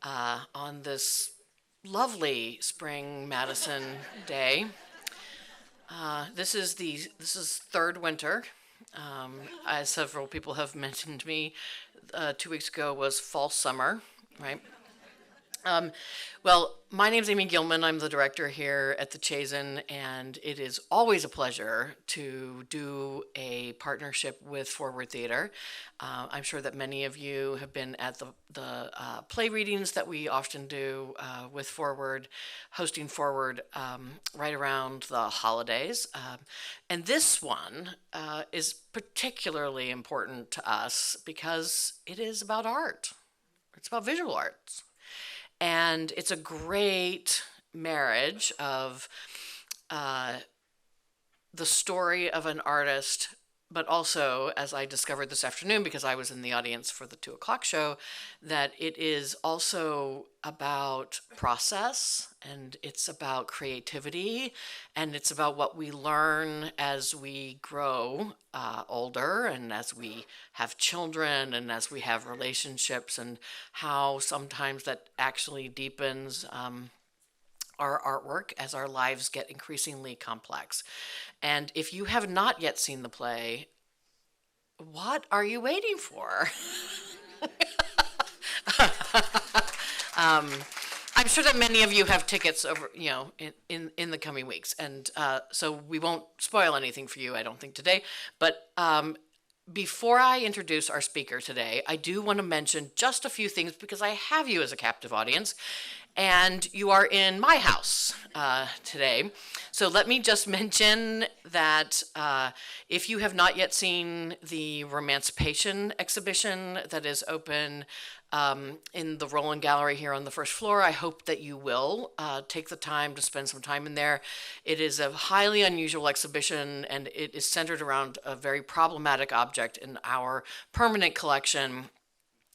on this lovely spring Madison day. This is third winter. As several people have mentioned to me, 2 weeks ago was fall summer, right? Um, well, my name's Amy Gilman. I'm the director here at the Chazen, and it is always a pleasure to do a partnership with Forward Theater. I'm sure that many of you have been at the play readings that we often do with Forward, hosting Forward right around the holidays. And this one is particularly important to us because it is about art. It's about visual arts. And it's a great marriage of uh, the story of an artist, but also, as I discovered this afternoon because I was in the audience for the 2 o'clock show, that it is also about process and it's about creativity and it's about what we learn as we grow older and as we have children and as we have relationships and how sometimes that actually deepens our artwork as our lives get increasingly complex. And if you have not yet seen the play, what are you waiting for? um, I'm sure that many of you have tickets over, in the coming weeks, and so we won't spoil anything for you, I don't think, today. But before I introduce our speaker today, I do want to mention just a few things because I have you as a captive audience and you are in my house today. So let me just mention that if you have not yet seen the Romancipation exhibition that is open in the Roland Gallery here on the first floor, I hope that you will take the time to spend some time in there. It is a highly unusual exhibition and it is centered around a very problematic object in our permanent collection.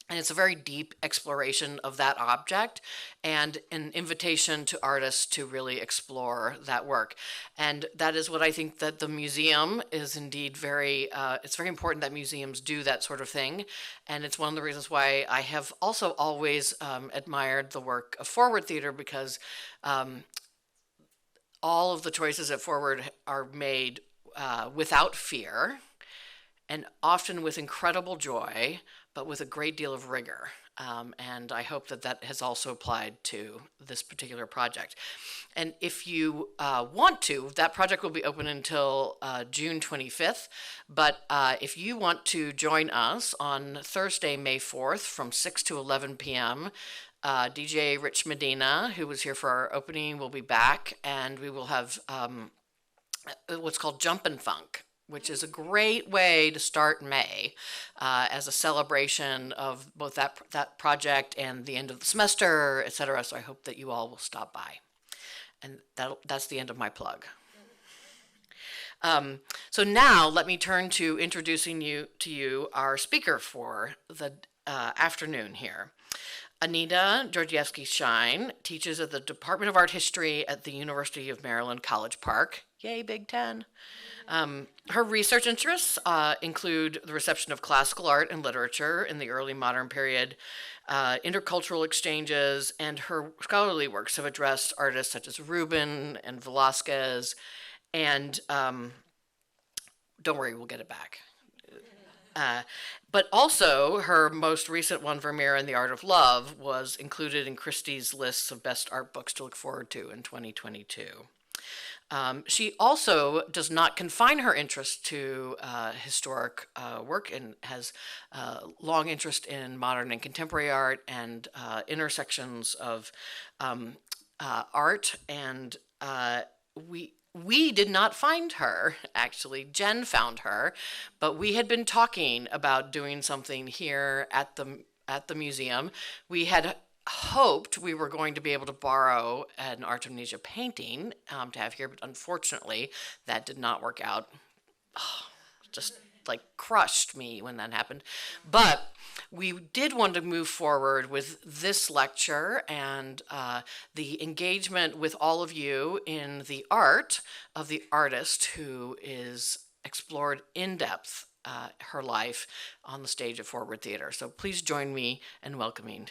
And it's a very deep exploration of that object and an invitation to artists to really explore that work. And that is what I think that the museum is indeed it's very important that museums do that sort of thing. And it's one of the reasons why I have also always admired the work of Forward Theater because all of the choices at Forward are made without fear and often with incredible joy, but with a great deal of rigor. And I hope that that has also applied to this particular project. And if you want to, that project will be open until June 25th. But if you want to join us on Thursday, May 4th from 6 to 11 p.m., DJ Rich Medina, who was here for our opening, will be back, and we will have what's called Jumpin' Funk, which is a great way to start May as a celebration of both that project and the end of the semester, etc. So I hope that you all will stop by. And that's the end of my plug. So now let me turn to introducing to you our speaker for the afternoon here. Aneta Georgievska-Shine teaches at the Department of Art History at the University of Maryland, College Park. Yay, Big Ten. Her research interests include the reception of classical art and literature in the early modern period, intercultural exchanges, and her scholarly works have addressed artists such as Rubens and Velazquez, and don't worry, we'll get it back. But also, her most recent one, Vermeer and the Art of Love, was included in Christie's lists of best art books to look forward to in 2022. She also does not confine her interest to historic work and has long interest in modern and contemporary art and intersections of art. And we did not find her, actually. Jen found her, but we had been talking about doing something here at the museum. We had hoped we were going to be able to borrow an Artemisia painting to have here, but unfortunately that did not work out. Oh, just like crushed me when that happened. But we did want to move forward with this lecture and the engagement with all of you in the art of the artist who is explored in depth her life on the stage of Forward Theater. So please join me in welcoming.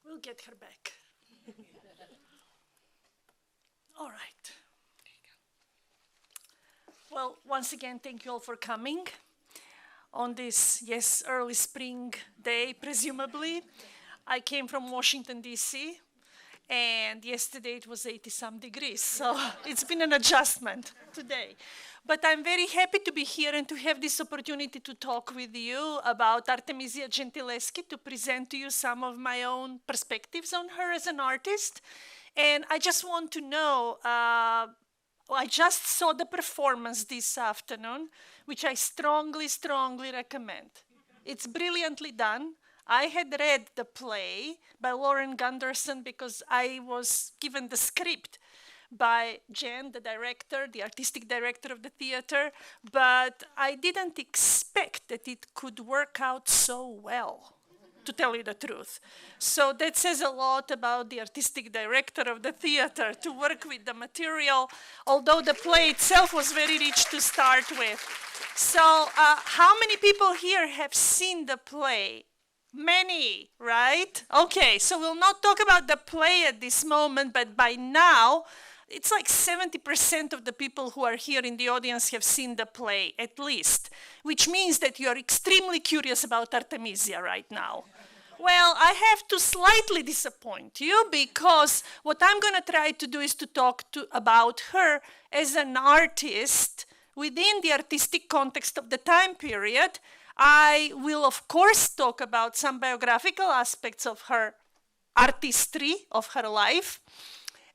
We'll get her back. All right. Well, once again, thank you all for coming on this, yes, early spring day, presumably. I came from Washington, D.C., and yesterday it was 80-some degrees, so it's been an adjustment today. But I'm very happy to be here and to have this opportunity to talk with you about Artemisia Gentileschi, to present to you some of my own perspectives on her as an artist. And I just want to know, I just saw the performance this afternoon, which I strongly, strongly recommend. It's brilliantly done. I had read the play by Lauren Gunderson because I was given the script by Jen, the director, the artistic director of the theater, but I didn't expect that it could work out so well, to tell you the truth. So that says a lot about the artistic director of the theater to work with the material, although the play itself was very rich to start with. So how many people here have seen the play? Many, right? Okay, so we'll not talk about the play at this moment, but by now, it's like 70% of the people who are here in the audience have seen the play, at least, which means that you're extremely curious about Artemisia right now. Well, I have to slightly disappoint you because what I'm going to try to do is to talk about her as an artist within the artistic context of the time period. I will, of course, talk about some biographical aspects of her artistry, of her life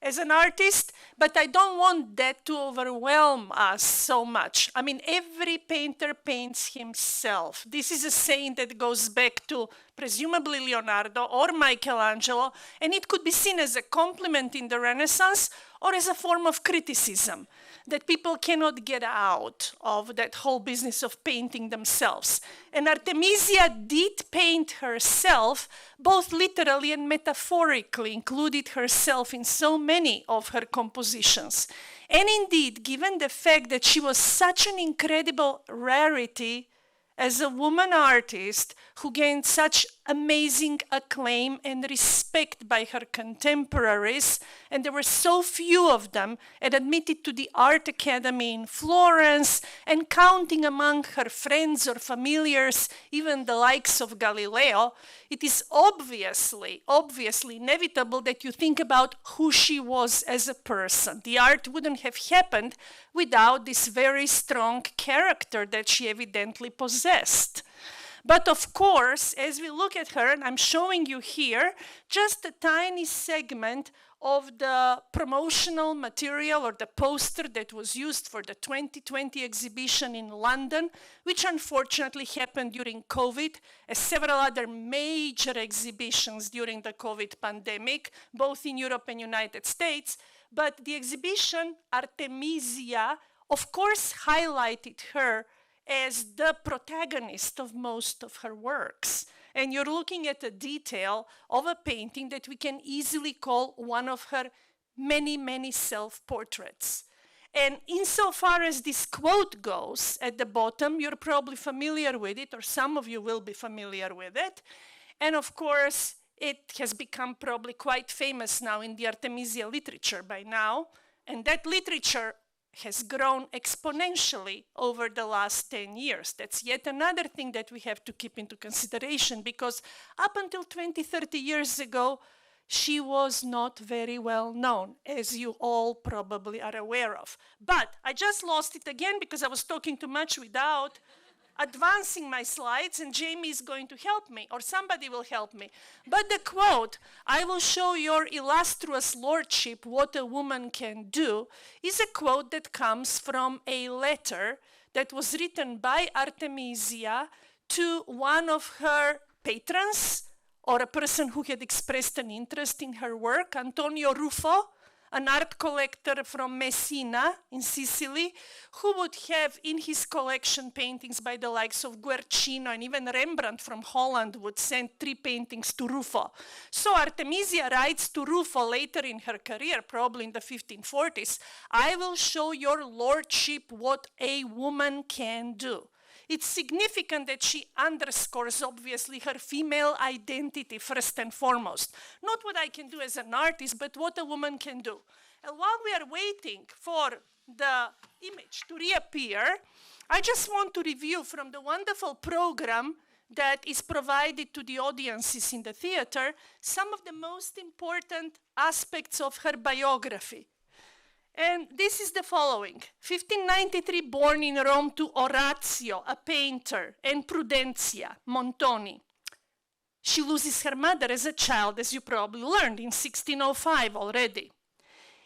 as an artist, but I don't want that to overwhelm us so much. I mean, every painter paints himself. This is a saying that goes back to presumably Leonardo or Michelangelo, and it could be seen as a compliment in the Renaissance or as a form of criticism, that people cannot get out of that whole business of painting themselves. And Artemisia did paint herself, both literally and metaphorically, included herself in so many of her compositions. And indeed, given the fact that she was such an incredible rarity as a woman artist who gained such amazing acclaim and respect by her contemporaries, and there were so few of them, and admitted to the Art Academy in Florence, and counting among her friends or familiars even the likes of Galileo, it is obviously inevitable that you think about who she was as a person. The art wouldn't have happened without this very strong character that she evidently possessed. But of course, as we look at her, and I'm showing you here just a tiny segment of the promotional material or the poster that was used for the 2020 exhibition in London, which unfortunately happened during COVID, as several other major exhibitions during the COVID pandemic, both in Europe and United States. But the exhibition, Artemisia, of course highlighted her as the protagonist of most of her works. And you're looking at a detail of a painting that we can easily call one of her many, many self-portraits. And insofar as this quote goes at the bottom, you're probably familiar with it, or some of you will be familiar with it. And of course, it has become probably quite famous now in the Artemisia literature by now. And that literature has grown exponentially over the last 10 years. That's yet another thing that we have to keep into consideration, because up until 20, 30 years ago, she was not very well known, as you all probably are aware of. But I just lost it again because I was talking too much without advancing my slides, and Jamie is going to help me, or somebody will help me. But the quote, "I will show your illustrious lordship what a woman can do," is a quote that comes from a letter that was written by Artemisia to one of her patrons, or a person who had expressed an interest in her work, Antonio Ruffo. an art collector from Messina in Sicily, who would have in his collection paintings by the likes of Guercino, and even Rembrandt from Holland would send 3 paintings to Ruffo. So Artemisia writes to Ruffo later in her career, probably in the 1540s, "I will show your lordship what a woman can do." It's significant that she underscores, obviously, her female identity first and foremost. Not what I can do as an artist, but what a woman can do. And while we are waiting for the image to reappear, I just want to review from the wonderful program that is provided to the audiences in the theater some of the most important aspects of her biography. And this is the following. 1593, born in Rome to Orazio, a painter, and Prudentia Montoni. She loses her mother as a child, as you probably learned, in 1605 already.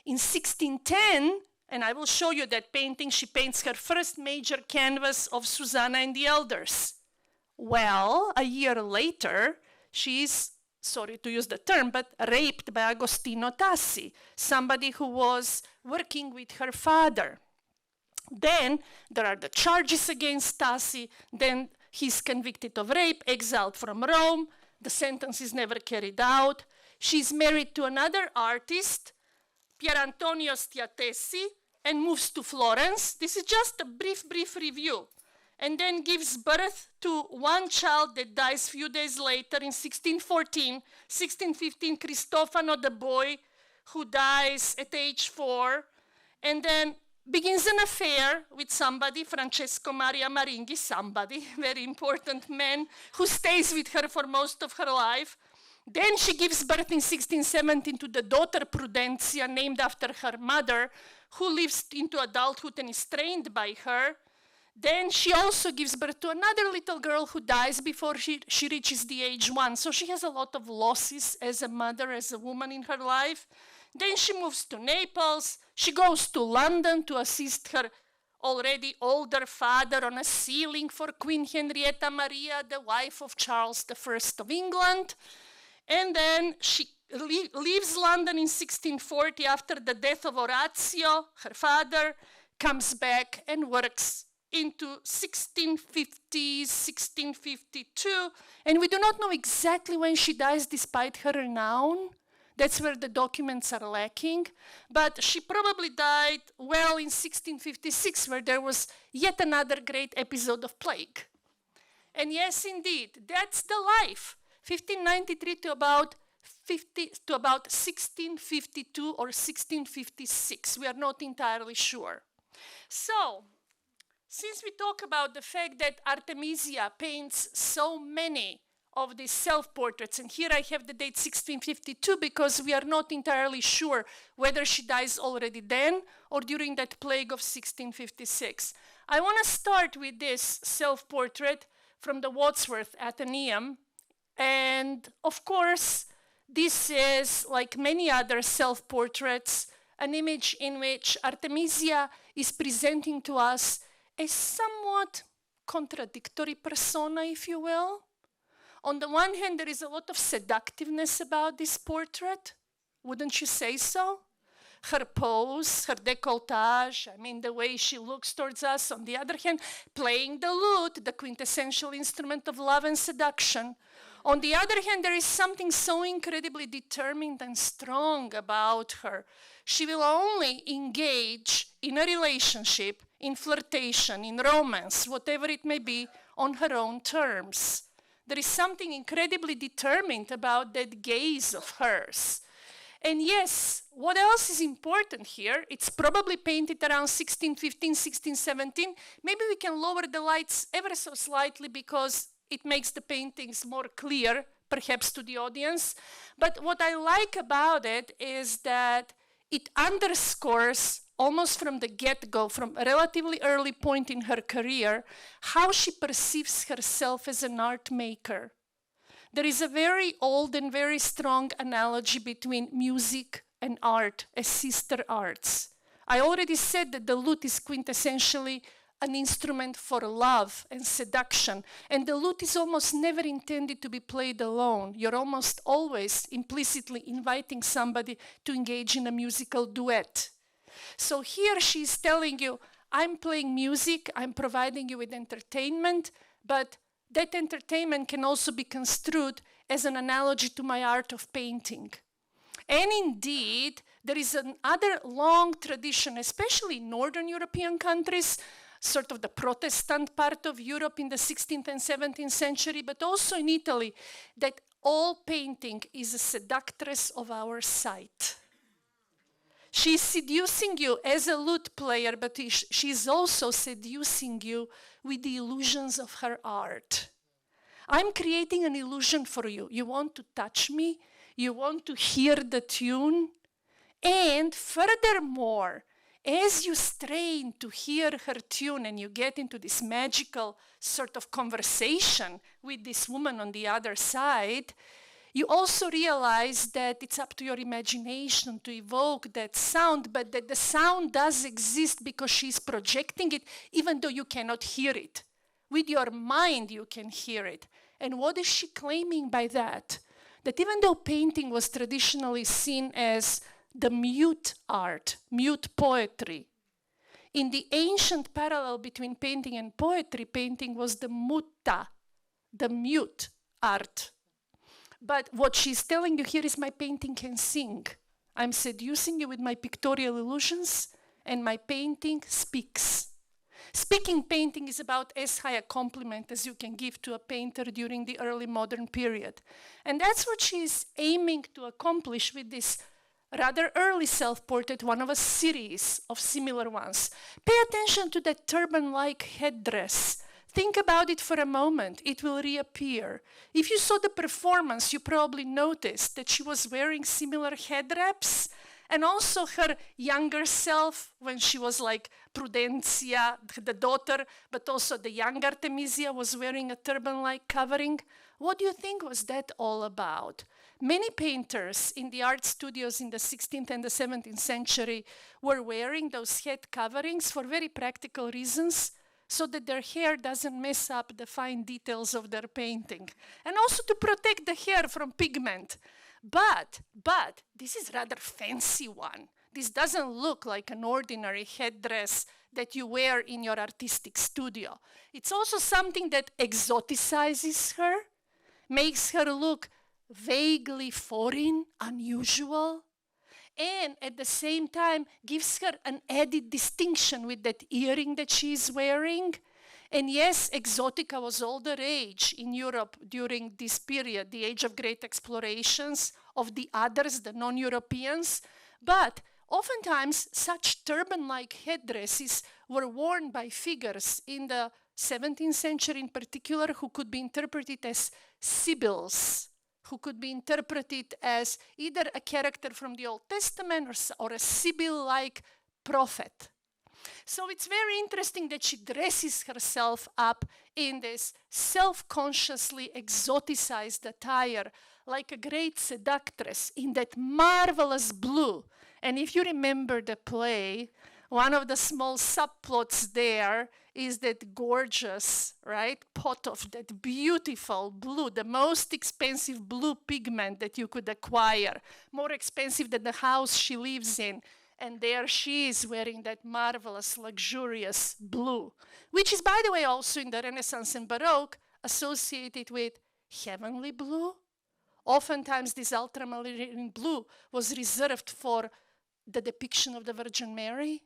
In 1610, and I will show you that painting, she paints her first major canvas of Susanna and the Elders. Well, a year later, she is, sorry to use the term, but raped by Agostino Tassi, somebody who was working with her father. Then there are the charges against Tassi, then he's convicted of rape, exiled from Rome, the sentence is never carried out. She's married to another artist, Pier Antonio Stiatesi, and moves to Florence. This is just a brief review. And then gives birth to one child that dies few days later in 1614, 1615, Cristofano, the boy who dies at age 4, and then begins an affair with somebody, Francesco Maria Maringhi, somebody, very important man, who stays with her for most of her life. Then she gives birth in 1617 to the daughter Prudentia, named after her mother, who lives into adulthood and is trained by her. Then she also gives birth to another little girl who dies before she reaches the age 1. So she has a lot of losses as a mother, as a woman in her life. Then she moves to Naples. She goes to London to assist her already older father on a ceiling for Queen Henrietta Maria, the wife of Charles I of England. And then she leaves London in 1640 after the death of Orazio, her father, comes back and works into 1650s, 1652, and we do not know exactly when she dies despite her renown. That's where the documents are lacking, but she probably died well in 1656, where there was yet another great episode of plague. And yes, indeed, that's the life, 1593 to about 1652 or 1656. We are not entirely sure. So, since we talk about the fact that Artemisia paints so many of these self-portraits, and here I have the date 1652 because we are not entirely sure whether she dies already then or during that plague of 1656. I want to start with this self-portrait from the Wadsworth Athenaeum, and of course this is, like many other self-portraits, an image in which Artemisia is presenting to us a somewhat contradictory persona, if you will. On the one hand, there is a lot of seductiveness about this portrait. Wouldn't you say so? Her pose, her décolletage, I mean, the way she looks towards us. On the other hand, playing the lute, the quintessential instrument of love and seduction. On the other hand, there is something so incredibly determined and strong about her. She will only engage in a relationship, in flirtation, in romance, whatever it may be, on her own terms. There is something incredibly determined about that gaze of hers. And yes, what else is important here? It's probably painted around 1615, 1617. Maybe we can lower the lights ever so slightly because it makes the paintings more clear, perhaps to the audience. But what I like about it is that it underscores, almost from the get-go, from a relatively early point in her career, how she perceives herself as an art maker. There is a very old and very strong analogy between music and art as sister arts. I already said that the lute is quintessentially an instrument for love and seduction. And the lute is almost never intended to be played alone. You're almost always implicitly inviting somebody to engage in a musical duet. So here she's telling you, I'm playing music, I'm providing you with entertainment, but that entertainment can also be construed as an analogy to my art of painting. And indeed, there is another long tradition, especially in Northern European countries, sort of the Protestant part of Europe in the 16th and 17th century, but also in Italy, that all painting is a seductress of our sight. She's seducing you as a lute player, but she's also seducing you with the illusions of her art. I'm creating an illusion for you. You want to touch me? You want to hear the tune? And furthermore, as you strain to hear her tune and you get into this magical sort of conversation with this woman on the other side, you also realize that it's up to your imagination to evoke that sound, but that the sound does exist because she's projecting it, even though you cannot hear it. With your mind, you can hear it. And what is she claiming by that? That even though painting was traditionally seen as the mute art, mute poetry, in the ancient parallel between painting and poetry, painting was the mutta, the mute art. But what she's telling you here is my painting can sing. I'm seducing you with my pictorial illusions, and my painting speaks. Speaking painting is about as high a compliment as you can give to a painter during the early modern period. And that's what she's aiming to accomplish with this rather early self-portrait, one of a series of similar ones. Pay attention to that turban-like headdress. Think about it for a moment. It will reappear. If you saw the performance, you probably noticed that she was wearing similar head wraps, and also her younger self, when she was like Prudencia, the daughter, but also the young Artemisia was wearing a turban-like covering. What do you think was that all about? Many painters in the art studios in the 16th and the 17th century were wearing those head coverings for very practical reasons, so that their hair doesn't mess up the fine details of their painting, and also to protect the hair from pigment. But this is rather fancy one. This doesn't look like an ordinary headdress that you wear in your artistic studio. It's also something that exoticizes her, makes her look vaguely foreign, unusual, and at the same time gives her an added distinction with that earring that she's wearing. And yes, exotica was all the rage in Europe during this period, the age of great explorations of the others, the non-Europeans. But oftentimes, such turban-like headdresses were worn by figures in the 17th century in particular, who could be interpreted as sibyls, who could be interpreted as either a character from the Old Testament or a sibyl-like prophet. So it's very interesting that she dresses herself up in this self-consciously exoticized attire, like a great seductress in that marvelous blue. And if you remember the play, one of the small subplots there is that gorgeous, right, pot of that beautiful blue, the most expensive blue pigment that you could acquire, more expensive than the house she lives in. And there she is wearing that marvelous, luxurious blue, which is, by the way, also in the Renaissance and Baroque associated with heavenly blue. Oftentimes, this ultramarine blue was reserved for the depiction of the Virgin Mary.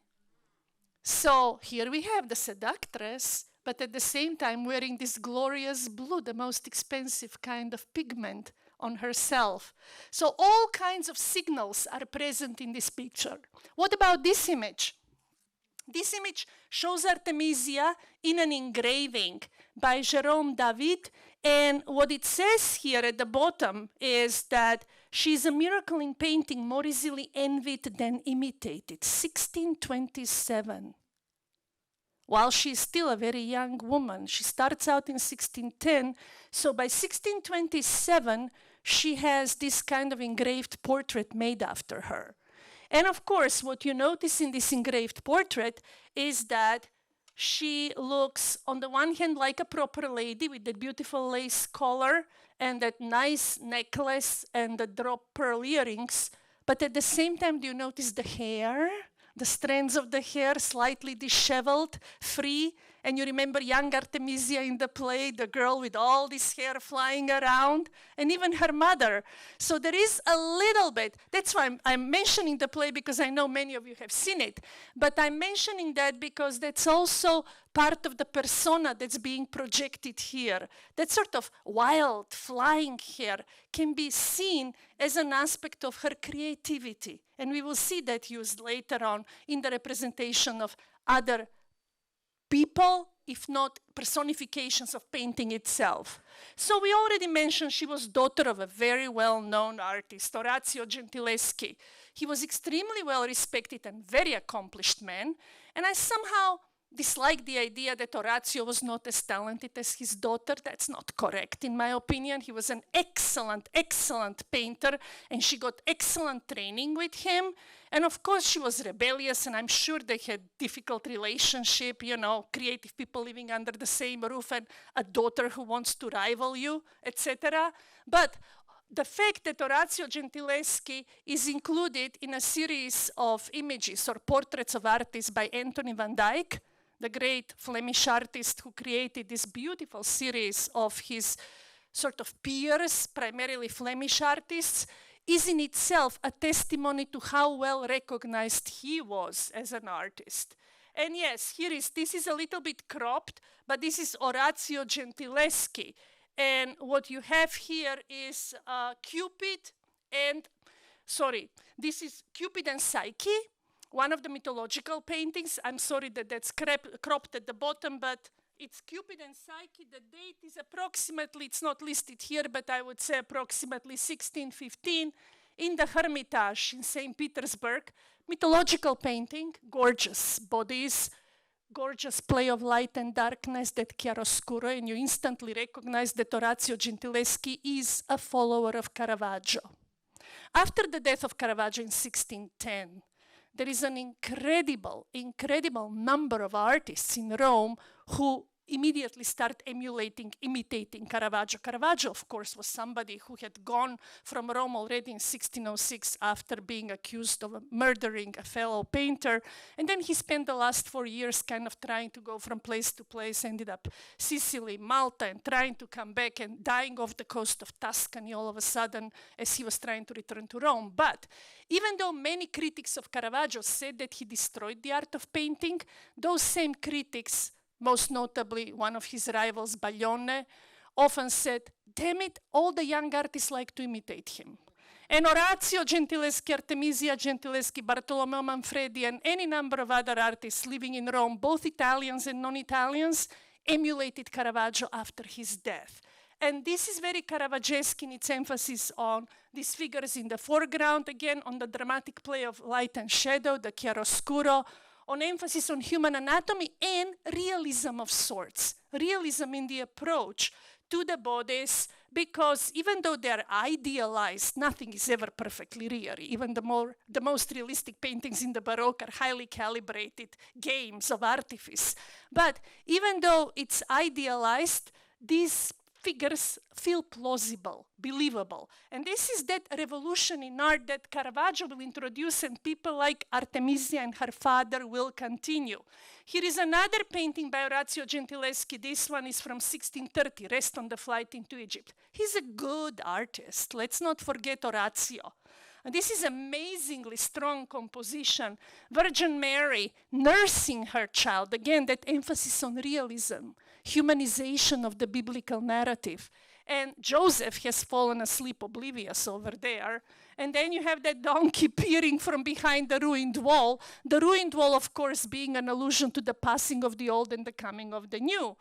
So here we have the seductress, but at the same time wearing this glorious blue, the most expensive kind of pigment on herself. So all kinds of signals are present in this picture. What about this image? This image shows Artemisia in an engraving by Jérôme David, and what it says here at the bottom is that she's a miracle in painting, more easily envied than imitated. 1627. While she's still a very young woman. She starts out in 1610, so by 1627, she has this kind of engraved portrait made after her. And of course, what you notice in this engraved portrait is that She looks, on the one hand, like a proper lady with that beautiful lace collar and that nice necklace and the drop pearl earrings. But at the same time, do you notice the hair? The strands of the hair slightly disheveled, free. And you remember young Artemisia in the play, the girl with all this hair flying around, and even her mother. So there is a little bit, that's why I'm mentioning the play, because I know many of you have seen it, but I'm mentioning that because that's also part of the persona that's being projected here. That sort of wild, flying hair can be seen as an aspect of her creativity. And we will see that used later on in the representation of other people, if not personifications of painting itself. So we already mentioned she was daughter of a very well-known artist, Orazio Gentileschi. He was extremely well-respected and very accomplished man, and I somehow disliked the idea that Orazio was not as talented as his daughter. That's not correct, in my opinion. He was an excellent, excellent painter, and she got excellent training with him. And of course, she was rebellious, and I'm sure they had difficult relationship, you know, creative people living under the same roof and a daughter who wants to rival you, etc. But the fact that Orazio Gentileschi is included in a series of images or portraits of artists by Anthony van Dyck, the great Flemish artist who created this beautiful series of his sort of peers, primarily Flemish artists, is in itself a testimony to how well recognized he was as an artist. And yes, this is a little bit cropped, but this is Orazio Gentileschi. And what you have here is Cupid and, this is Cupid and Psyche, one of the mythological paintings. I'm sorry that that's cropped at the bottom, but it's Cupid and Psyche. The date is approximately, it's not listed here, but I would say approximately 1615 in the Hermitage in St. Petersburg. Mythological painting, gorgeous bodies, gorgeous play of light and darkness, that chiaroscuro, and you instantly recognize that Orazio Gentileschi is a follower of Caravaggio. After the death of Caravaggio in 1610, there is an incredible, incredible number of artists in Rome who immediately start imitating Caravaggio. Caravaggio, of course, was somebody who had gone from Rome already in 1606 after being accused of murdering a fellow painter. And then he spent the last 4 years kind of trying to go from place to place, ended up Sicily, Malta, and trying to come back and dying off the coast of Tuscany all of a sudden as he was trying to return to Rome. But even though many critics of Caravaggio said that he destroyed the art of painting, those same critics, most notably one of his rivals, Baglione, often said, damn it, all the young artists like to imitate him. And Orazio Gentileschi, Artemisia Gentileschi, Bartolomeo Manfredi, and any number of other artists living in Rome, both Italians and non-Italians, emulated Caravaggio after his death. And this is very Caravaggesque in its emphasis on these figures in the foreground, again, on the dramatic play of light and shadow, the chiaroscuro, on emphasis on human anatomy and realism of sorts, realism in the approach to the bodies, because even though they're idealized, nothing is ever perfectly real. Even the most realistic paintings in the Baroque are highly calibrated games of artifice. But even though it's idealized, these figures feel plausible, believable. And this is that revolution in art that Caravaggio will introduce and people like Artemisia and her father will continue. Here is another painting by Orazio Gentileschi. This one is from 1630, Rest on the Flight into Egypt. He's a good artist. Let's not forget Orazio. And this is amazingly strong composition. Virgin Mary nursing her child. Again, that emphasis on realism, humanization of the biblical narrative. And Joseph has fallen asleep oblivious over there. And then you have that donkey peering from behind the ruined wall. The ruined wall, of course, being an allusion to the passing of the old and the coming of the new.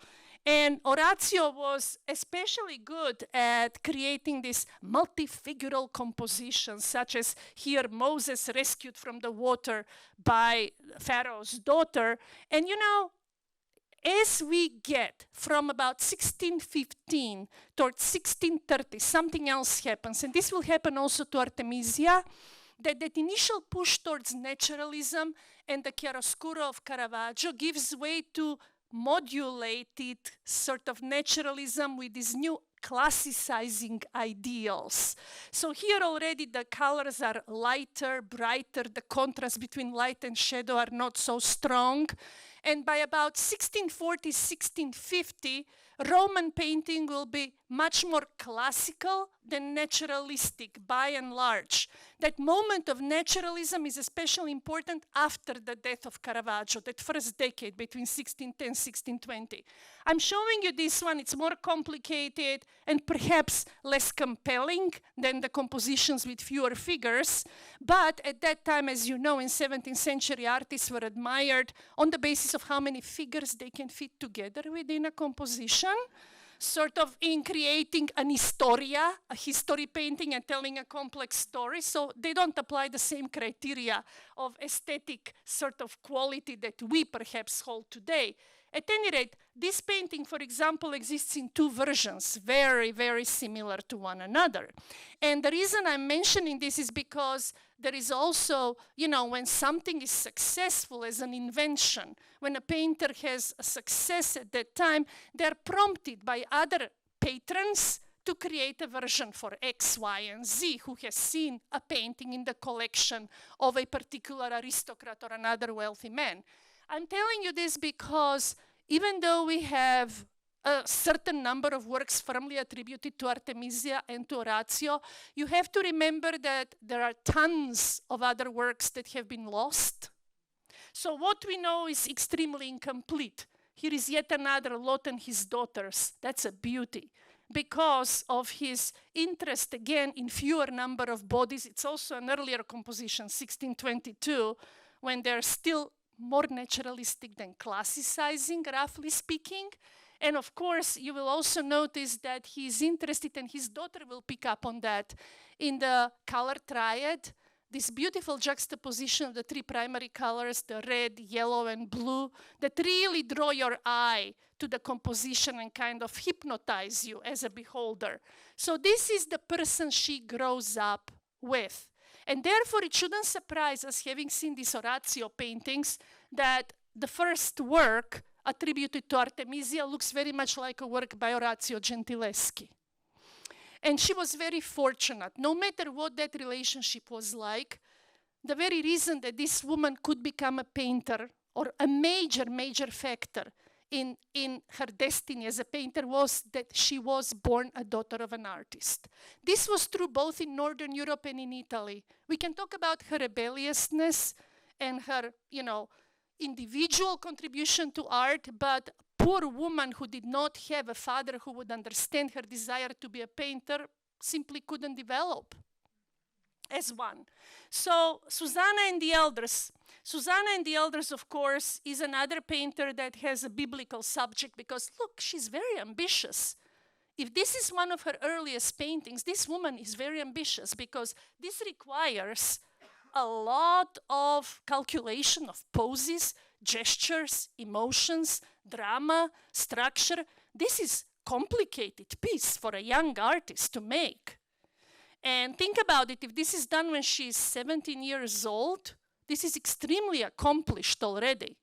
And Orazio was especially good at creating these multifigural compositions, such as here Moses rescued from the water by Pharaoh's daughter. And you know, as we get from about 1615 towards 1630, something else happens. And this will happen also to Artemisia. that initial push towards naturalism and the chiaroscuro of Caravaggio gives way to modulated sort of naturalism with these new classicizing ideals. So here already the colors are lighter, brighter, the contrast between light and shadow are not so strong. And by about 1640, 1650, Roman painting will be much more classical than naturalistic by and large. That moment of naturalism is especially important after the death of Caravaggio, that first decade between 1610 and 1620. I'm showing you this one, it's more complicated and perhaps less compelling than the compositions with fewer figures, but at that time, as you know, in 17th century, artists were admired on the basis of how many figures they can fit together within a composition, sort of in creating an historia, a history painting and telling a complex story. So they don't apply the same criteria of aesthetic sort of quality that we perhaps hold today. At any rate, this painting, for example, exists in two versions, very, very similar to one another. And the reason I'm mentioning this is because there is also, you know, when something is successful as an invention, when a painter has a success at that time, they're prompted by other patrons to create a version for X, Y, and Z, who has seen a painting in the collection of a particular aristocrat or another wealthy man. I'm telling you this because even though we have a certain number of works firmly attributed to Artemisia and to Orazio, you have to remember that there are tons of other works that have been lost. So what we know is extremely incomplete. Here is yet another Lot and his daughters. That's a beauty. Because of his interest, again, in fewer number of bodies. It's also an earlier composition, 1622, when they're still more naturalistic than classicizing, roughly speaking. And of course, you will also notice that he's interested, and his daughter will pick up on that, in the color triad, this beautiful juxtaposition of the three primary colors, the red, yellow, and blue, that really draw your eye to the composition and kind of hypnotize you as a beholder. So this is the person she grows up with. And therefore, it shouldn't surprise us, having seen these Orazio paintings, that the first work attributed to Artemisia looks very much like a work by Artemisia Gentileschi. And she was very fortunate. No matter what that relationship was like, the very reason that this woman could become a painter, or a major, major factor in her destiny as a painter, was that she was born a daughter of an artist. This was true both in Northern Europe and in Italy. We can talk about her rebelliousness and her, you know, individual contribution to art, but poor woman who did not have a father who would understand her desire to be a painter simply couldn't develop as one. So Susanna and the Elders. Susanna and the Elders, of course, is another painter that has a biblical subject because, look, she's very ambitious. If this is one of her earliest paintings, this woman is very ambitious because this requires a lot of calculation of poses, gestures, emotions, drama, structure. This is complicated piece for a young artist to make. And think about it, if this is done when she's 17 years old, this is extremely accomplished already.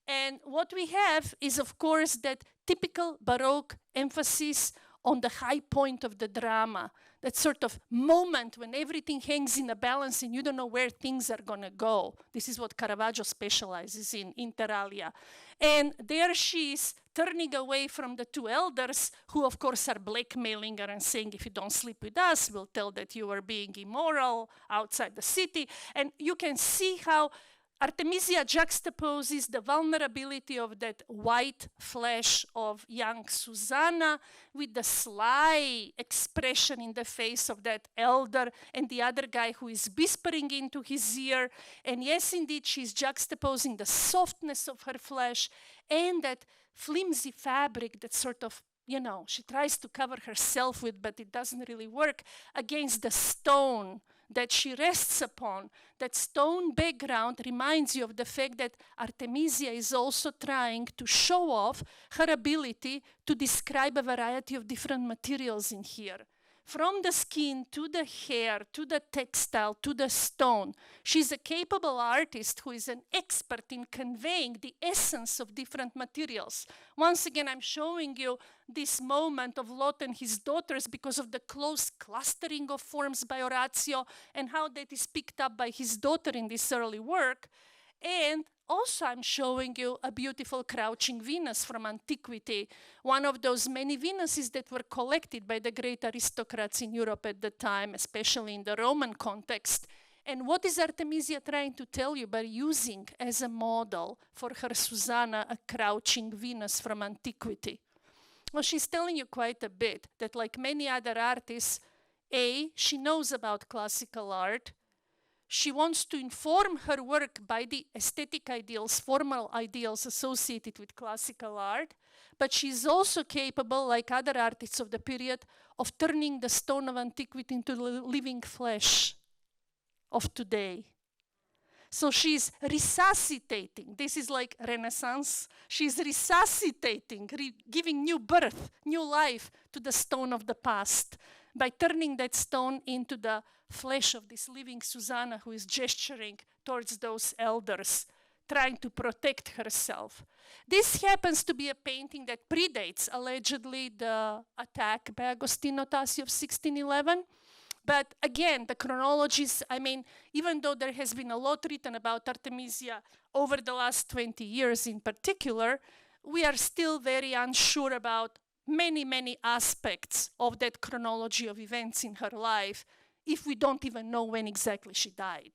And what we have is, of course, that typical Baroque emphasis on the high point of the drama, that sort of moment when everything hangs in a balance and you don't know where things are going to go. This is what Caravaggio specializes in, inter alia. And there she is turning away from the two elders, who of course are blackmailing her and saying, if you don't sleep with us, we'll tell that you are being immoral outside the city. And you can see how Artemisia juxtaposes the vulnerability of that white flesh of young Susanna with the sly expression in the face of that elder and the other guy who is whispering into his ear. And yes, indeed, she's juxtaposing the softness of her flesh and that flimsy fabric that sort of, you know, she tries to cover herself with, but it doesn't really work, against the stone that she rests upon. That stone background reminds you of the fact that Artemisia is also trying to show off her ability to describe a variety of different materials in here. from the skin to the hair, to the textile, to the stone. She's a capable artist who is an expert in conveying the essence of different materials. Once again, I'm showing you this moment of Lot and his daughters because of the close clustering of forms by Orazio and how that is picked up by his daughter in this early work. And also I'm showing you a beautiful crouching Venus from antiquity, one of those many Venuses that were collected by the great aristocrats in Europe at the time, especially in the Roman context. And what is Artemisia trying to tell you by using as a model for her Susanna a crouching Venus from antiquity? Well, she's telling you quite a bit that, like many other artists, she knows about classical art. She wants to inform her work by the aesthetic ideals, formal ideals associated with classical art, but she's also capable, like other artists of the period, of turning the stone of antiquity into the living flesh of today. So she's resuscitating. This is like Renaissance. She's resuscitating, giving new birth, new life to the stone of the past by turning that stone into the flesh of this living Susanna who is gesturing towards those elders, trying to protect herself. This happens to be a painting that predates, allegedly, the attack by Agostino Tassi of 1611. But again, the chronologies, I mean, even though there has been a lot written about Artemisia over the last 20 years in particular, we are still very unsure about many, many aspects of that chronology of events in her life, if we don't even know when exactly she died.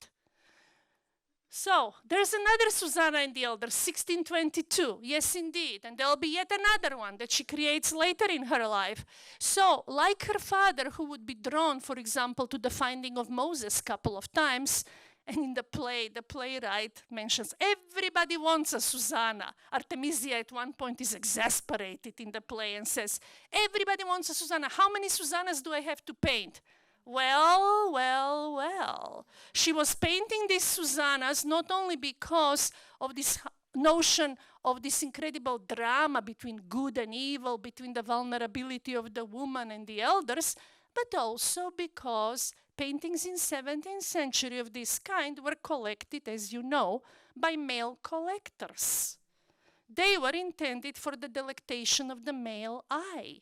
So, there's another Susanna in the Elder, 1622. Yes, indeed. And there'll be yet another one that she creates later in her life. So, like her father, who would be drawn, for example, to the finding of Moses a couple of times, and in the play, the playwright mentions, everybody wants a Susanna. Artemisia at one point is exasperated in the play and says, everybody wants a Susanna. How many Susannas do I have to paint? Well, well, well. She was painting these Susannas not only because of this notion of this incredible drama between good and evil, between the vulnerability of the woman and the elders, but also because paintings in 17th century of this kind were collected, as you know, by male collectors. They were intended for the delectation of the male eye.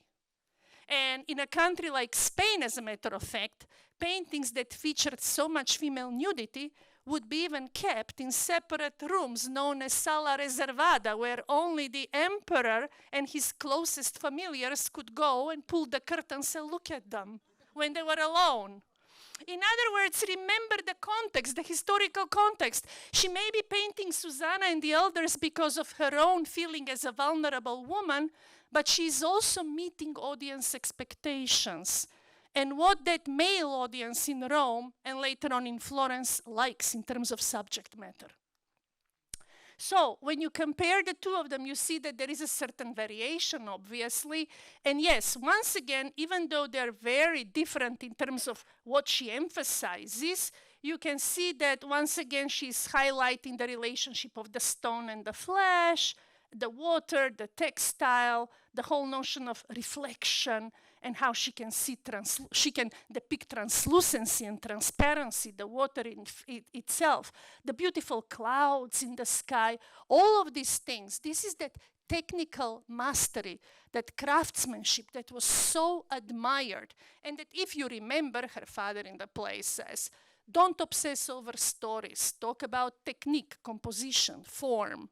And in a country like Spain, as a matter of fact, paintings that featured so much female nudity would be even kept in separate rooms known as sala reservada, where only the emperor and his closest familiars could go and pull the curtains and look at them when they were alone. In other words, remember the context, the historical context. She may be painting Susanna and the elders because of her own feeling as a vulnerable woman, but she's also meeting audience expectations and what that male audience in Rome and later on in Florence likes in terms of subject matter. So when you compare the two of them, you see that there is a certain variation, obviously. And yes, once again, even though they're very different in terms of what she emphasizes, you can see that once again she's highlighting the relationship of the stone and the flesh, the water, the textile, the whole notion of reflection, and how she can see she can depict translucency and transparency, the water itself, the beautiful clouds in the sky, all of these things. This is that technical mastery, that craftsmanship that was so admired, and that, if you remember, her father in the play says, don't obsess over stories, talk about technique, composition, form.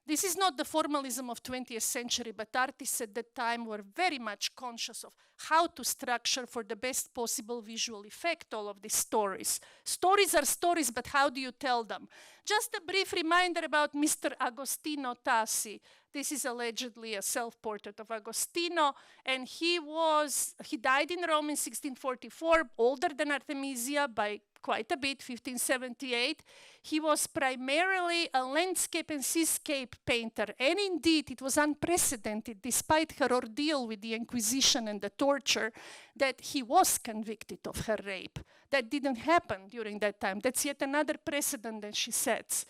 This is not the formalism of 20th century, but artists at that time were very much conscious of how to structure for the best possible visual effect all of these stories. Stories are stories, but how do you tell them? Just a brief reminder about Mr. Agostino Tassi. This is allegedly a self-portrait of Agostino, and he died in Rome in 1644, older than Artemisia by quite a bit, 1578. He was primarily a landscape and seascape painter, and indeed it was unprecedented, despite her ordeal with the Inquisition and the torture, that he was convicted of her rape. That didn't happen during that time. That's yet another precedent that she sets.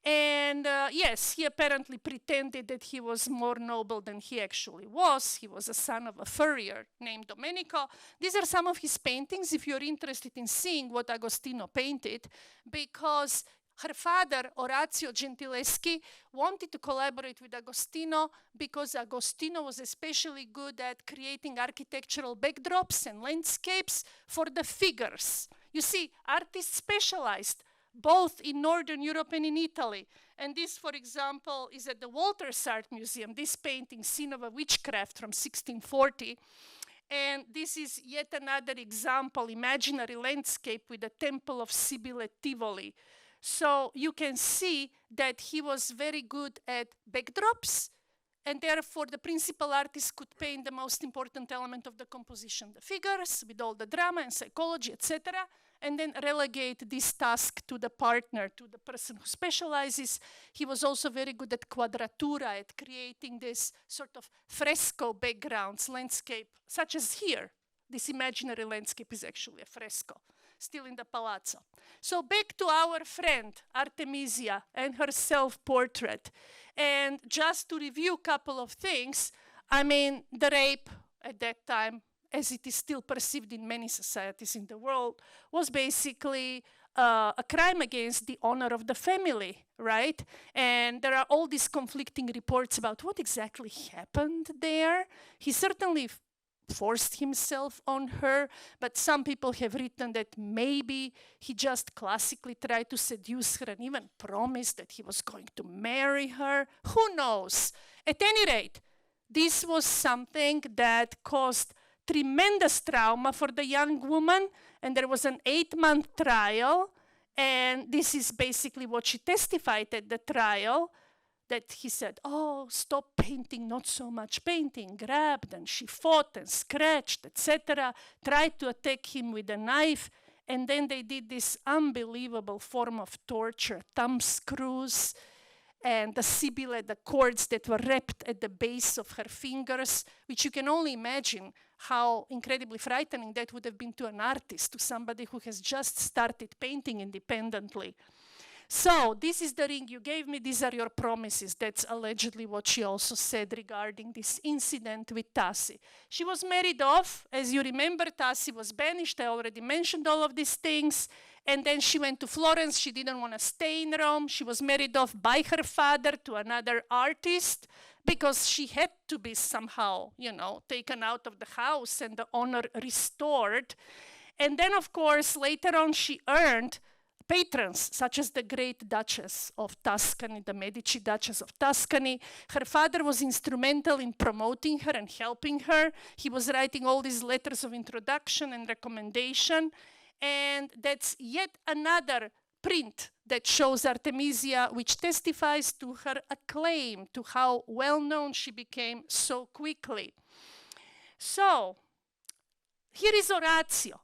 And yes, he apparently pretended that he was more noble than he actually was. He was a son of a furrier named Domenico. These are some of his paintings, if you're interested in seeing what Agostino painted, because her father, Orazio Gentileschi, wanted to collaborate with Agostino because Agostino was especially good at creating architectural backdrops and landscapes for the figures. You see, artists specialized both in Northern Europe and in Italy. And this, for example, is at the Walters Art Museum, this painting, Scene of a Witchcraft from 1640. And this is yet another example, imaginary landscape with the Temple of Sibylle at Tivoli. So you can see that he was very good at backdrops, and therefore the principal artist could paint the most important element of the composition, the figures, with all the drama and psychology, etc., and then relegate this task to the partner, to the person who specializes. He was also very good at quadratura, at creating this sort of fresco backgrounds, landscape, such as here. This imaginary landscape is actually a fresco, still in the palazzo. So back to our friend, Artemisia, and her self-portrait. And just to review a couple of things, I mean, the rape at that time, as it is still perceived in many societies in the world, was basically a crime against the honor of the family, right? And there are all these conflicting reports about what exactly happened there. He certainly forced himself on her, but some people have written that maybe he just classically tried to seduce her and even promised that he was going to marry her. Who knows? At any rate, this was something that caused tremendous trauma for the young woman, and there was an 8-month trial, and this is basically what she testified at the trial, that he said, oh, stop painting, not so much painting, grabbed, and she fought and scratched, etc., tried to attack him with a knife, and then they did this unbelievable form of torture, thumb screws, and the sibylle, the cords that were wrapped at the base of her fingers, which you can only imagine how incredibly frightening that would have been to an artist, to somebody who has just started painting independently. So this is the ring you gave me, these are your promises. That's allegedly what she also said regarding this incident with Tassi. She was married off. As you remember, Tassi was banished. I already mentioned all of these things. And then she went to Florence. She didn't want to stay in Rome. She was married off by her father to another artist because she had to be somehow, you know, taken out of the house and the honor restored. And then, of course, later on she earned patrons, such as the great Duchess of Tuscany, the Medici Duchess of Tuscany. Her father was instrumental in promoting her and helping her. He was writing all these letters of introduction and recommendation. And that's yet another print that shows Artemisia, which testifies to her acclaim, to how well-known she became so quickly. So, here is Orazio.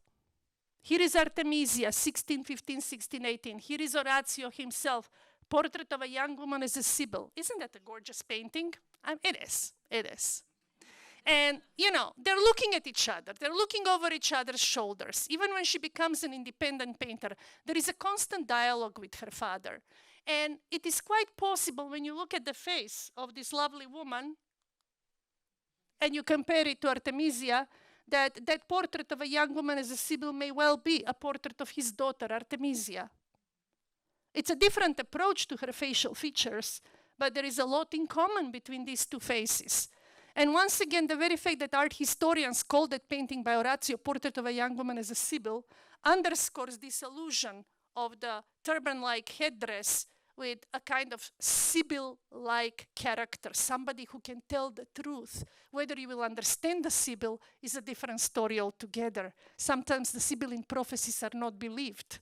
Here is Artemisia, 1615, 1618. Here is Orazio himself, portrait of a young woman as a sibyl. Isn't that a gorgeous painting? It is, it is. And, you know, they're looking at each other. They're looking over each other's shoulders. Even when she becomes an independent painter, there is a constant dialogue with her father. And it is quite possible when you look at the face of this lovely woman and you compare it to Artemisia, that portrait of a young woman as a sibyl may well be a portrait of his daughter, Artemisia. It's a different approach to her facial features, but there is a lot in common between these two faces. And once again, the very fact that art historians call that painting by Orazio Portrait of a Young Woman as a Sibyl underscores this illusion of the turban-like headdress with a kind of Sibyl-like character, somebody who can tell the truth. Whether you will understand the Sibyl is a different story altogether. Sometimes the Sibyllin prophecies are not believed.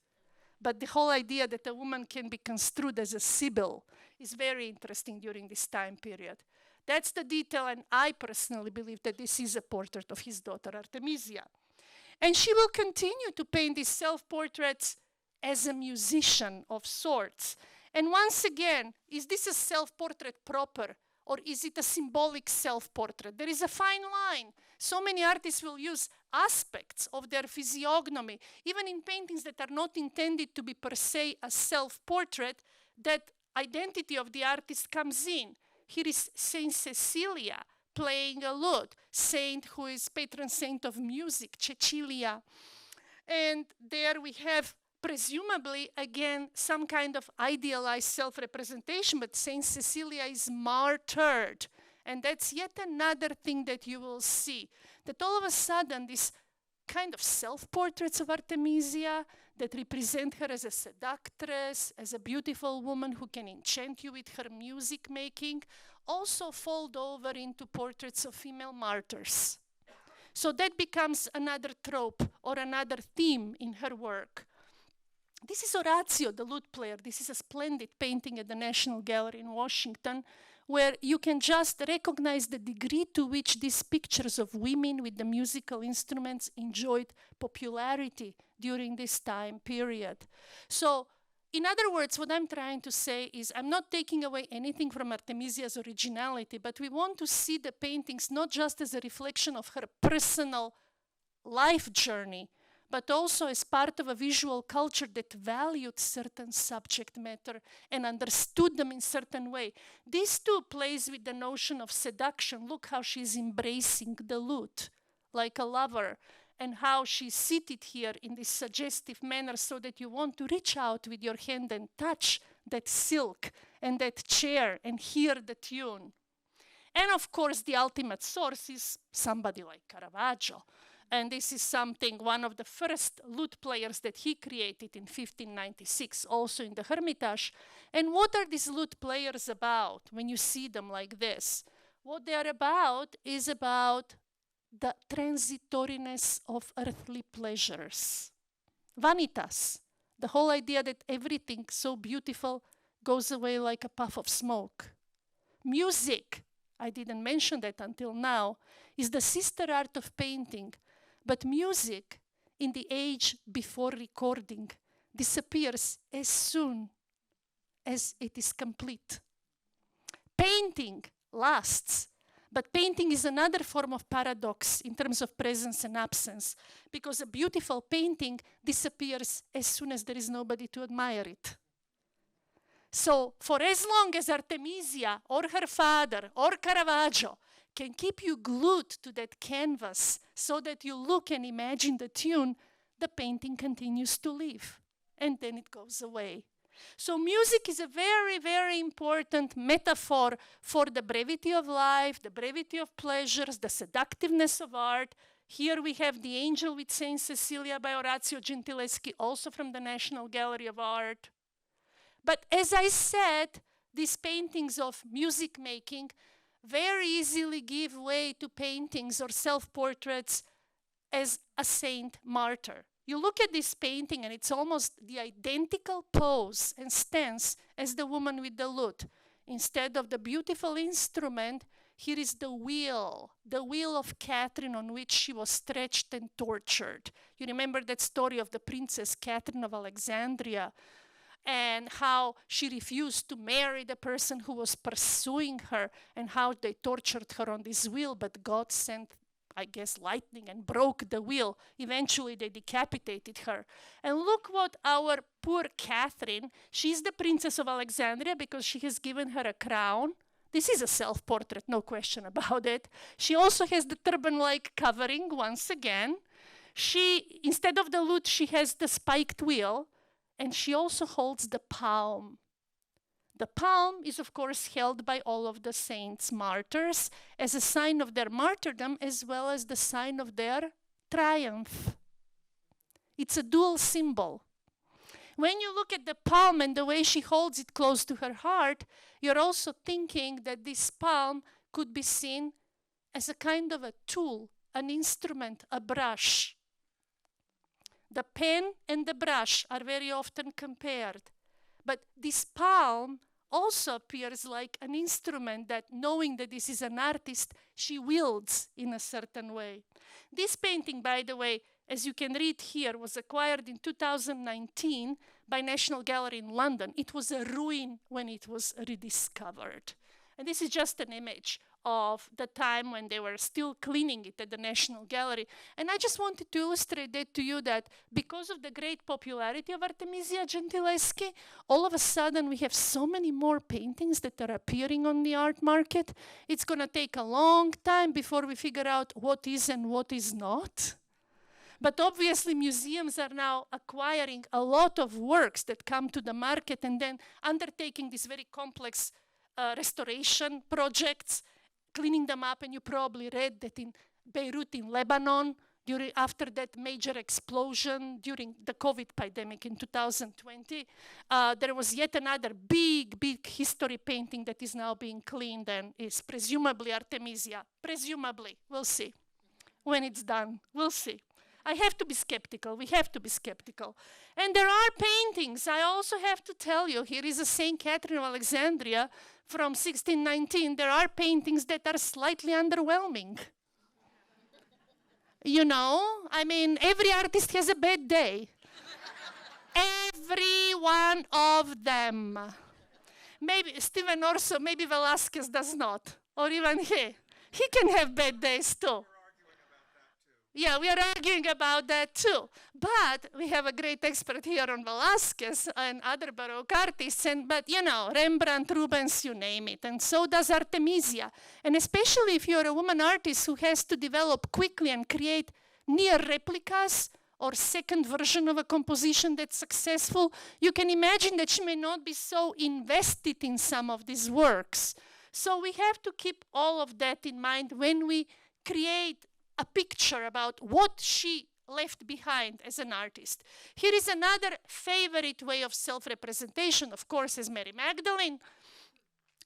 But the whole idea that a woman can be construed as a Sibyl is very interesting during this time period. That's the detail, and I personally believe that this is a portrait of his daughter, Artemisia. And she will continue to paint these self-portraits as a musician of sorts. And once again, is this a self-portrait proper, or is it a symbolic self-portrait? There is a fine line. So many artists will use aspects of their physiognomy, even in paintings that are not intended to be per se a self-portrait, that identity of the artist comes in. Here is Saint Cecilia playing a lute, saint who is patron saint of music, Cecilia. And there we have, presumably, again, some kind of idealized self-representation, but Saint Cecilia is martyred. And that's yet another thing that you will see, that all of a sudden this kind of self-portraits of Artemisia that represent her as a seductress, as a beautiful woman who can enchant you with her music making, also fold over into portraits of female martyrs. So that becomes another trope or another theme in her work. This is Orazio, the lute player. This is a splendid painting at the National Gallery in Washington, where you can just recognize the degree to which these pictures of women with the musical instruments enjoyed popularity during this time period. So, in other words, what I'm trying to say is I'm not taking away anything from Artemisia's originality, but we want to see the paintings not just as a reflection of her personal life journey, but also as part of a visual culture that valued certain subject matter and understood them in certain way. This too plays with the notion of seduction. Look how she's embracing the lute like a lover, and how she's seated here in this suggestive manner so that you want to reach out with your hand and touch that silk and that chair and hear the tune. And of course, the ultimate source is somebody like Caravaggio. And this is something, one of the first lute players that he created in 1596, also in the Hermitage. And what are these lute players about when you see them like this? What they are about is about the transitoriness of earthly pleasures. Vanitas, the whole idea that everything so beautiful goes away like a puff of smoke. Music, I didn't mention that until now, is the sister art of painting. But music, in the age before recording, disappears as soon as it is complete. Painting lasts, but painting is another form of paradox in terms of presence and absence, because a beautiful painting disappears as soon as there is nobody to admire it. So, for as long as Artemisia or her father or Caravaggio can keep you glued to that canvas so that you look and imagine the tune, the painting continues to live, and then it goes away. So music is a very, very important metaphor for the brevity of life, the brevity of pleasures, the seductiveness of art. Here we have The Angel with Saint Cecilia by Orazio Gentileschi, also from the National Gallery of Art. But as I said, these paintings of music making very easily give way to paintings or self-portraits as a saint martyr. You look at this painting and it's almost the identical pose and stance as the woman with the lute. Instead of the beautiful instrument, here is the wheel of Catherine on which she was stretched and tortured. You remember that story of the Princess Catherine of Alexandria, and how she refused to marry the person who was pursuing her, and how they tortured her on this wheel, but God sent, I guess, lightning and broke the wheel. Eventually, they decapitated her. And look what our poor Catherine, she's the Princess of Alexandria because she has given her a crown. This is a self-portrait, no question about it. She also has the turban-like covering, once again. She, instead of the lute, she has the spiked wheel. And she also holds the palm. The palm is, of course, held by all of the saints martyrs as a sign of their martyrdom as well as the sign of their triumph. It's a dual symbol. When you look at the palm and the way she holds it close to her heart, you're also thinking that this palm could be seen as a kind of a tool, an instrument, a brush. The pen and the brush are very often compared, but this palm also appears like an instrument that, knowing that this is an artist, she wields in a certain way. This painting, by the way, as you can read here, was acquired in 2019 by National Gallery in London. It was a ruin when it was rediscovered. And this is just an image of the time when they were still cleaning it at the National Gallery. And I just wanted to illustrate that to you, that because of the great popularity of Artemisia Gentileschi, all of a sudden we have so many more paintings that are appearing on the art market. It's going to take a long time before we figure out what is and what is not. But obviously museums are now acquiring a lot of works that come to the market and then undertaking these very complex restoration projects, cleaning them up. And you probably read that in Beirut, in Lebanon, after that major explosion during the COVID pandemic in 2020, there was yet another big history painting that is now being cleaned and is presumably Artemisia. Presumably, we'll see. When it's done, we'll see. I have to be skeptical. We have to be skeptical. And there are paintings. I also have to tell you, here is a St. Catherine of Alexandria from 1619. There are paintings that are slightly underwhelming. You know, I mean, every artist has a bad day. Every one of them. Maybe Steven Orso, maybe Velazquez does not. Or even he. He can have bad days too. Yeah, we are arguing about that too. But we have a great expert here on Velazquez and other Baroque artists. But you know, Rembrandt, Rubens, you name it. And so does Artemisia. And especially if you're a woman artist who has to develop quickly and create near replicas or second version of a composition that's successful, you can imagine that she may not be so invested in some of these works. So we have to keep all of that in mind when we create a picture about what she left behind as an artist. Here is another favorite way of self-representation, of course, is Mary Magdalene.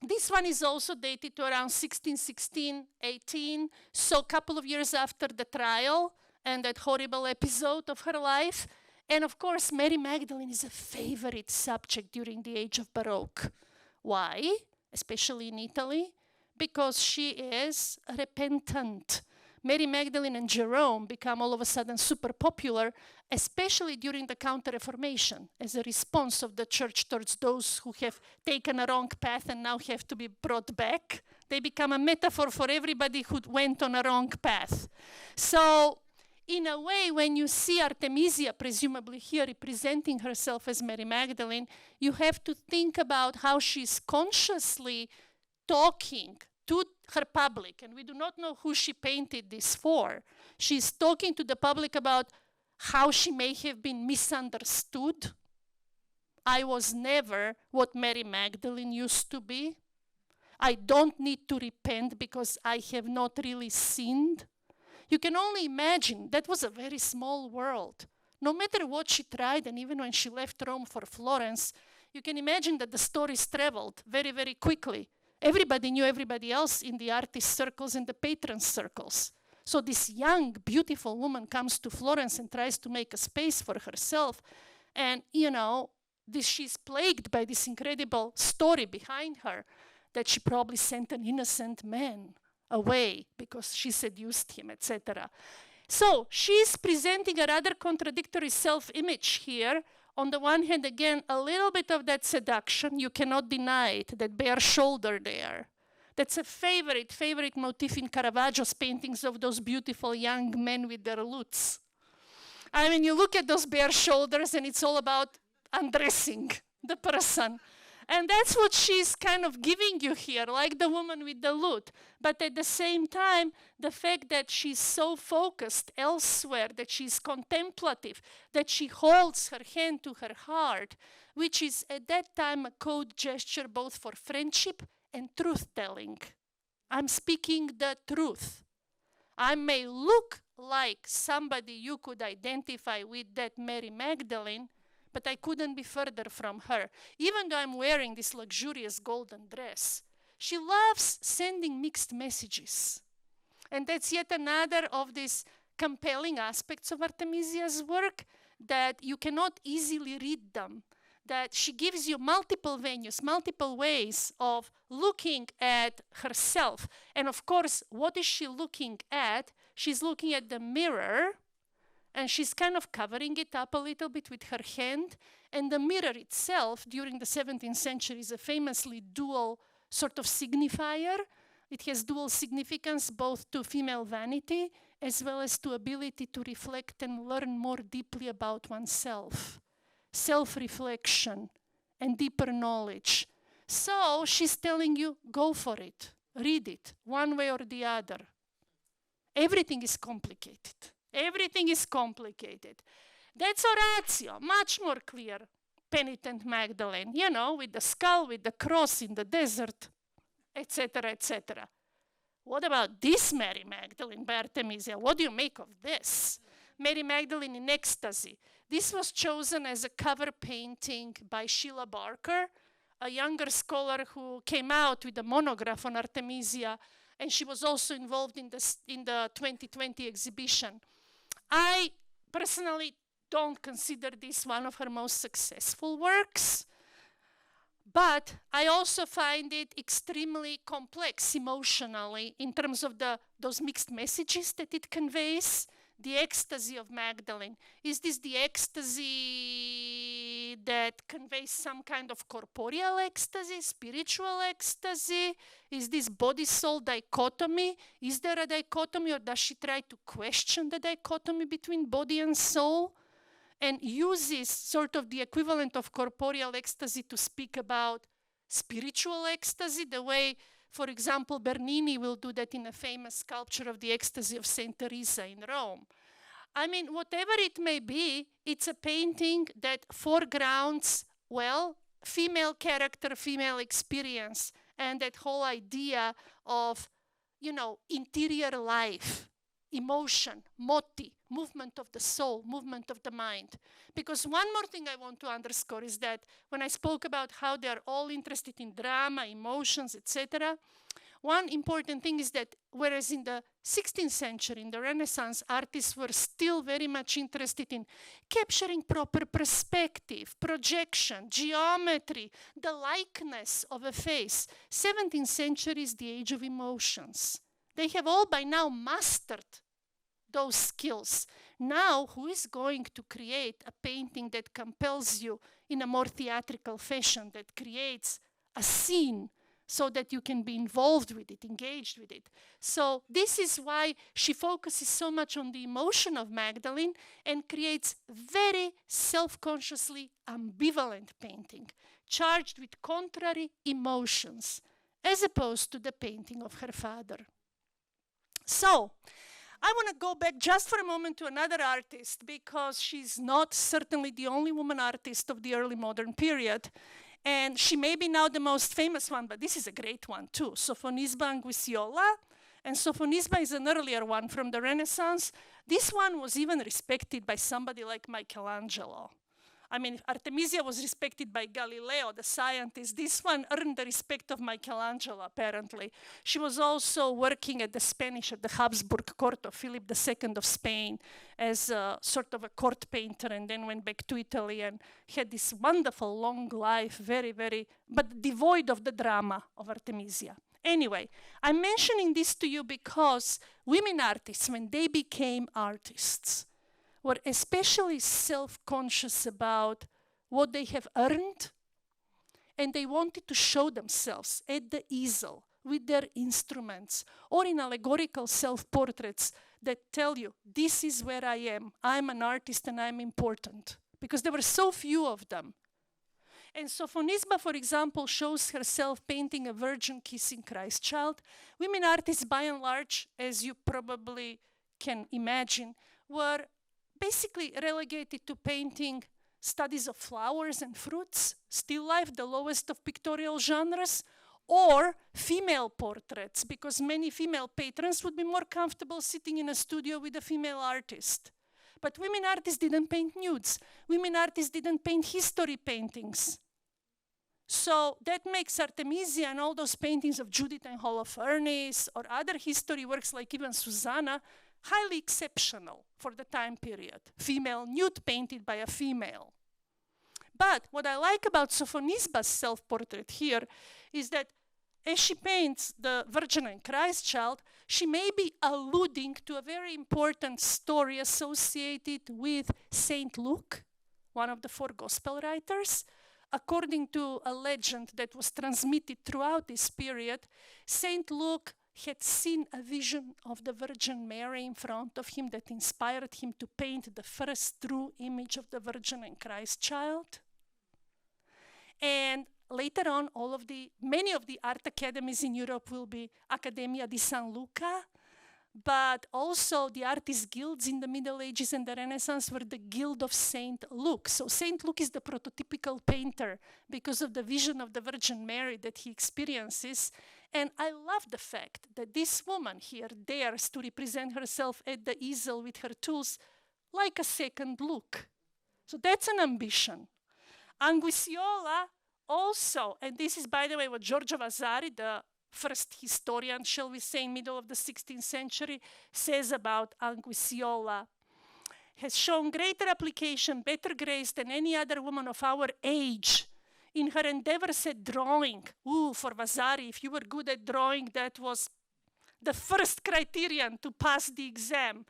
This one is also dated to around 1616, 18, so a couple of years after the trial and that horrible episode of her life. And of course, Mary Magdalene is a favorite subject during the age of Baroque. Why? Especially in Italy, because she is repentant. Mary Magdalene and Jerome become all of a sudden super popular, especially during the Counter-Reformation, as a response of the church towards those who have taken a wrong path and now have to be brought back. They become a metaphor for everybody who went on a wrong path. So, in a way, when you see Artemisia, presumably here representing herself as Mary Magdalene, you have to think about how she's consciously talking to her public, and we do not know who she painted this for. She's talking to the public about how she may have been misunderstood. I was never what Mary Magdalene used to be. I don't need to repent because I have not really sinned. You can only imagine that was a very small world. No matter what she tried, and even when she left Rome for Florence, you can imagine that the stories traveled very, very quickly. Everybody knew everybody else in the artist circles and the patron circles. So this young, beautiful woman comes to Florence and tries to make a space for herself. And, you know, she's plagued by this incredible story behind her that she probably sent an innocent man away because she seduced him, etc. So she's presenting a rather contradictory self-image here. On the one hand, again, a little bit of that seduction. You cannot deny it, that bare shoulder there. That's a favorite motif in Caravaggio's paintings of those beautiful young men with their lutes. I mean, you look at those bare shoulders and it's all about undressing the person. And that's what she's kind of giving you here, like the woman with the lute. But at the same time, the fact that she's so focused elsewhere, that she's contemplative, that she holds her hand to her heart, which is at that time a code gesture both for friendship and truth-telling. I'm speaking the truth. I may look like somebody you could identify with, that Mary Magdalene, but I couldn't be further from her. Even though I'm wearing this luxurious golden dress, she loves sending mixed messages. And that's yet another of these compelling aspects of Artemisia's work, that you cannot easily read them, that she gives you multiple venues, multiple ways of looking at herself. And of course, what is she looking at? She's looking at the mirror, and she's kind of covering it up a little bit with her hand. And the mirror itself, during the 17th century, is a famously dual sort of signifier. It has dual significance, both to female vanity as well as to ability to reflect and learn more deeply about oneself. Self-reflection and deeper knowledge. So she's telling you, go for it. Read it, one way or the other. Everything is complicated. Everything is complicated. That's Oratio, much more clear. Penitent Magdalene, you know, with the skull, with the cross in the desert, etc., etc. What about this Mary Magdalene by Artemisia? What do you make of this? Mary Magdalene in ecstasy. This was chosen as a cover painting by Sheila Barker, a younger scholar who came out with a monograph on Artemisia, and she was also involved in the 2020 exhibition. I personally don't consider this one of her most successful works, but I also find it extremely complex emotionally in terms of those mixed messages that it conveys. The ecstasy of Magdalene. Is this the ecstasy that conveys some kind of corporeal ecstasy, spiritual ecstasy? Is this body-soul dichotomy? Is there a dichotomy, or does she try to question the dichotomy between body and soul? And uses sort of the equivalent of corporeal ecstasy to speak about spiritual ecstasy, the way, for example, Bernini will do that in a famous sculpture of the ecstasy of Saint Teresa in Rome. I mean, whatever it may be, it's a painting that foregrounds, well, female character, female experience, and that whole idea of, you know, interior life, emotion, moti, movement of the soul, movement of the mind. Because one more thing I want to underscore is that when I spoke about how they're all interested in drama, emotions, etc., one important thing is that whereas in the 16th century, in the Renaissance, artists were still very much interested in capturing proper perspective, projection, geometry, the likeness of a face. 17th century is the age of emotions. They have all by now mastered those skills. Now, who is going to create a painting that compels you in a more theatrical fashion, that creates a scene so that you can be involved with it, engaged with it? So this is why she focuses so much on the emotion of Magdalene and creates very self-consciously ambivalent painting, charged with contrary emotions, as opposed to the painting of her father. So, I want to go back just for a moment to another artist, because she's not certainly the only woman artist of the early modern period. And she may be now the most famous one, but this is a great one too. Sofonisba Anguissiola. And Sofonisba is an earlier one from the Renaissance. This one was even respected by somebody like Michelangelo. I mean, Artemisia was respected by Galileo, the scientist. This one earned the respect of Michelangelo, apparently. She was also working at the Habsburg court of Philip II of Spain as a sort of a court painter, and then went back to Italy and had this wonderful long life, very, very, but devoid of the drama of Artemisia. Anyway, I'm mentioning this to you because women artists, when they became artists, were especially self-conscious about what they have earned, and they wanted to show themselves at the easel with their instruments or in allegorical self-portraits that tell you, this is where I am, I'm an artist and I'm important, because there were so few of them. And Sofonisba, for example, shows herself painting a virgin kissing Christ child. Women artists, by and large, as you probably can imagine, were basically relegated to painting studies of flowers and fruits, still life, the lowest of pictorial genres, or female portraits, because many female patrons would be more comfortable sitting in a studio with a female artist. But women artists didn't paint nudes. Women artists didn't paint history paintings. So that makes Artemisia and all those paintings of Judith and Holofernes or other history works like even Susanna highly exceptional for the time period. Female nude painted by a female. But what I like about Sofonisba's self-portrait here is that as she paints the Virgin and Christ child, she may be alluding to a very important story associated with Saint Luke, one of the four gospel writers, according to a legend that was transmitted throughout this period, Saint Luke had seen a vision of the Virgin Mary in front of him that inspired him to paint the first true image of the Virgin and Christ child. And later on, many of the art academies in Europe will be Accademia di San Luca, but also the artist guilds in the Middle Ages and the Renaissance were the Guild of Saint Luke. So Saint Luke is the prototypical painter because of the vision of the Virgin Mary that he experiences. And I love the fact that this woman here dares to represent herself at the easel with her tools like a second Luke. So that's an ambition. Anguissiola also, and this is, by the way, what Giorgio Vasari, the first historian, shall we say, in middle of the 16th century, says about Anguissiola, has shown greater application, better grace than any other woman of our age in her endeavors at drawing. Ooh, for Vasari, if you were good at drawing, that was the first criterion to pass the exam.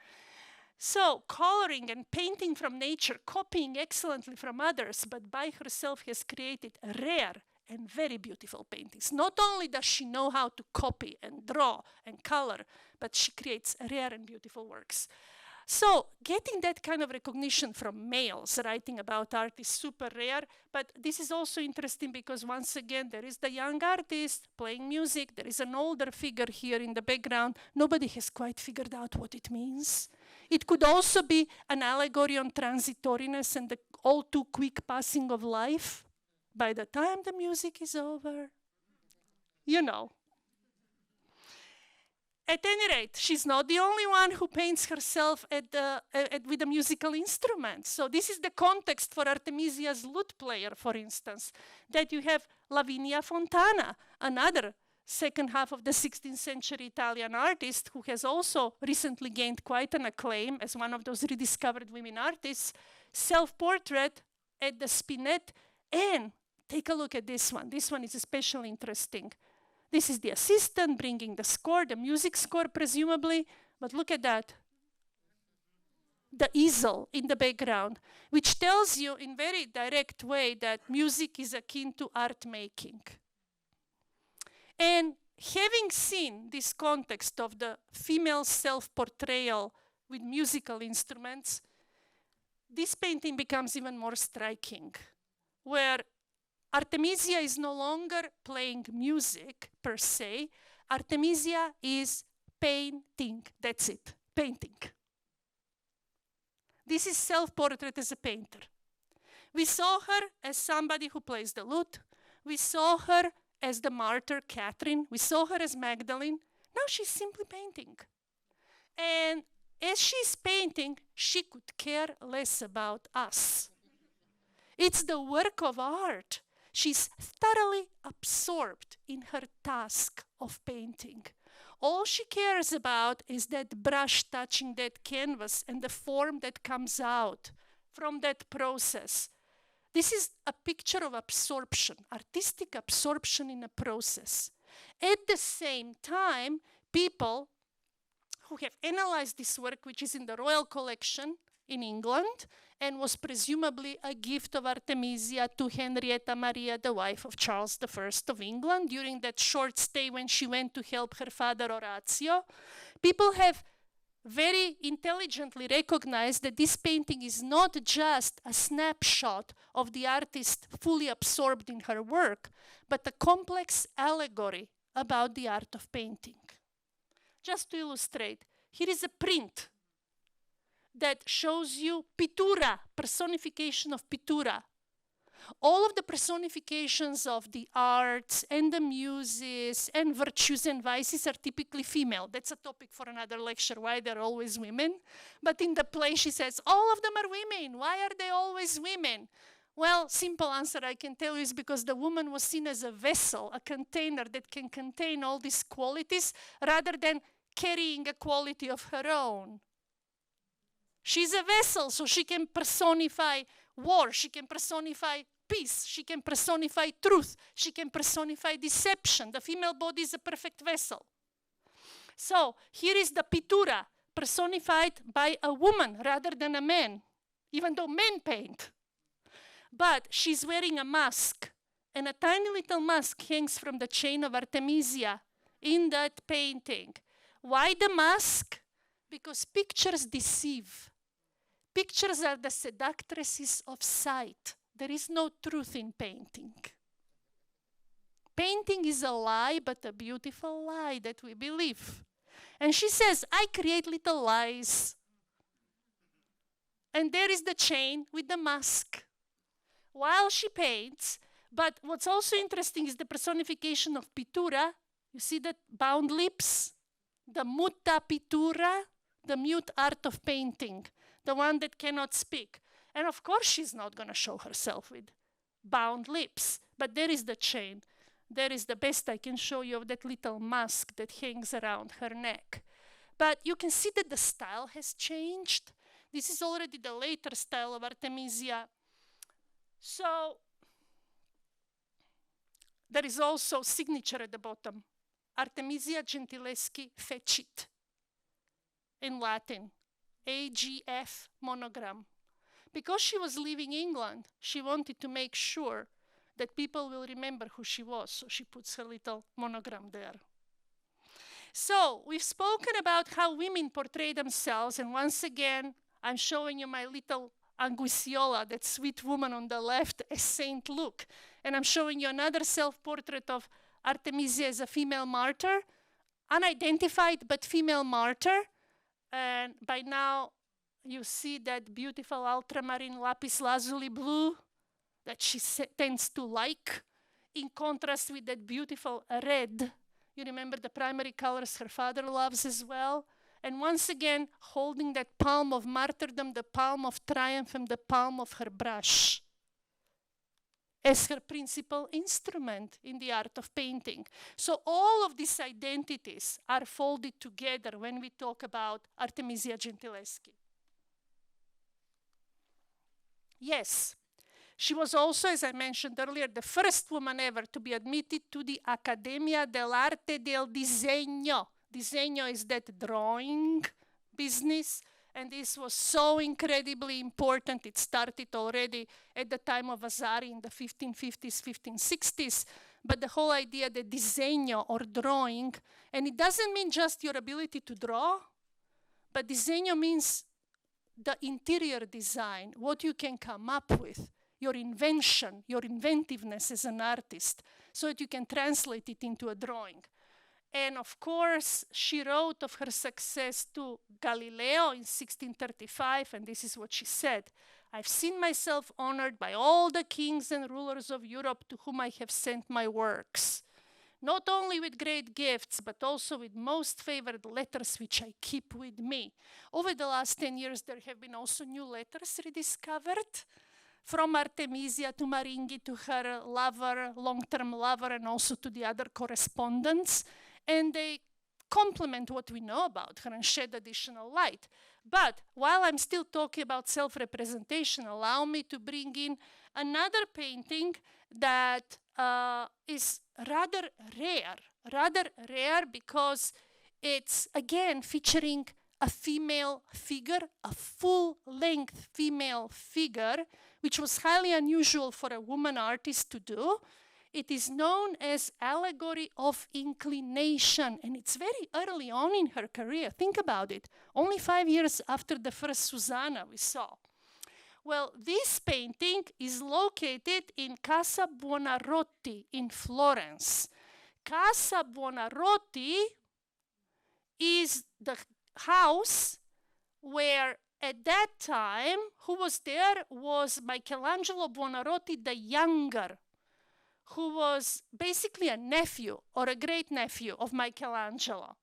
So, coloring and painting from nature, copying excellently from others, but by herself has created rare and very beautiful paintings. Not only does she know how to copy and draw and color, but she creates rare and beautiful works. So getting that kind of recognition from males writing about art is super rare, but this is also interesting because once again, there is the young artist playing music, there is an older figure here in the background. Nobody has quite figured out what it means. It could also be an allegory on transitoriness and the all too quick passing of life. By the time the music is over, you know. At any rate, she's not the only one who paints herself with a musical instrument. So this is the context for Artemisia's lute player, for instance, that you have Lavinia Fontana, another second half of the 16th century Italian artist who has also recently gained quite an acclaim as one of those rediscovered women artists, self-portrait at the Spinet. And take a look at this one. This one is especially interesting. This is the assistant bringing the score, the music score presumably, but look at that. The easel in the background, which tells you in very direct way that music is akin to art making. And having seen this context of the female self-portrayal with musical instruments, this painting becomes even more striking, where Artemisia is no longer playing music per se. Artemisia is painting. That's it. Painting. This is self-portrait as a painter. We saw her as somebody who plays the lute. We saw her as the martyr Catherine. We saw her as Magdalene. Now she's simply painting. And as she's painting, she could care less about us. It's the work of art. She's thoroughly absorbed in her task of painting. All she cares about is that brush touching that canvas and the form that comes out from that process. This is a picture of absorption, artistic absorption in a process. At the same time, people who have analyzed this work, which is in the Royal Collection in England, and was presumably a gift of Artemisia to Henrietta Maria, the wife of Charles I of England, during that short stay when she went to help her father Orazio. People have very intelligently recognized that this painting is not just a snapshot of the artist fully absorbed in her work, but a complex allegory about the art of painting. Just to illustrate, here is a print that shows you pittura, personification of pittura. All of the personifications of the arts and the muses and virtues and vices are typically female. That's a topic for another lecture, why they're always women. But in the play she says, all of them are women. Why are they always women? Well, simple answer I can tell you is because the woman was seen as a vessel, a container that can contain all these qualities rather than carrying a quality of her own. She's a vessel, so she can personify war, she can personify peace, she can personify truth, she can personify deception. The female body is a perfect vessel. So here is the pittura, personified by a woman rather than a man, even though men paint. But she's wearing a mask, and a tiny little mask hangs from the chain of Artemisia in that painting. Why the mask? Because pictures deceive. Pictures are the seductresses of sight. There is no truth in painting. Painting is a lie, but a beautiful lie that we believe. And she says, I create little lies. And there is the chain with the mask. While she paints, but what's also interesting is the personification of pittura. You see that bound lips? The muta pittura, the mute art of painting, the one that cannot speak. And of course she's not going to show herself with bound lips, but there is the chain. There is the best I can show you of that little mask that hangs around her neck. But you can see that the style has changed. This is already the later style of Artemisia. So there is also signature at the bottom. Artemisia Gentileschi fecit. In Latin. AGF monogram. Because she was leaving England, she wanted to make sure that people will remember who she was. So she puts her little monogram there. So we've spoken about how women portray themselves. And once again, I'm showing you my little Anguissiola, that sweet woman on the left, as Saint Luke. And I'm showing you another self-portrait of Artemisia as a female martyr, unidentified but female martyr. And by now, you see that beautiful ultramarine lapis lazuli blue that she tends to like, in contrast with that beautiful red. You remember the primary colors her father loves as well. And once again, holding that palm of martyrdom, the palm of triumph, and the palm of her brush as her principal instrument in the art of painting. So all of these identities are folded together when we talk about Artemisia Gentileschi. Yes, she was also, as I mentioned earlier, the first woman ever to be admitted to the Accademia dell'Arte del Disegno. Disegno is that drawing business, and this was so incredibly important. It started already at the time of Vasari in the 1550s, 1560s, but the whole idea that disegno, or drawing, and it doesn't mean just your ability to draw, but disegno means the interior design, what you can come up with, your invention, your inventiveness as an artist, so that you can translate it into a drawing. And of course, she wrote of her success to Galileo in 1635, and this is what she said. I've seen myself honored by all the kings and rulers of Europe to whom I have sent my works, not only with great gifts, but also with most favored letters which I keep with me. Over the last 10 years, there have been also new letters rediscovered, from Artemisia to Maringhi to her lover, long-term lover, and also to the other correspondents. And they complement what we know about her and shed additional light. But while I'm still talking about self-representation, allow me to bring in another painting that is rather rare because it's, again, featuring a female figure, a full-length female figure, which was highly unusual for a woman artist to do. It is known as Allegory of Inclination, and it's very early on in her career. Think about it. Only 5 years after the first Susanna we saw. Well, this painting is located in Casa Buonarroti in Florence. Casa Buonarroti is the house where, at that time, who was there was Michelangelo Buonarroti the Younger, who was basically a nephew or a great-nephew of Michelangelo.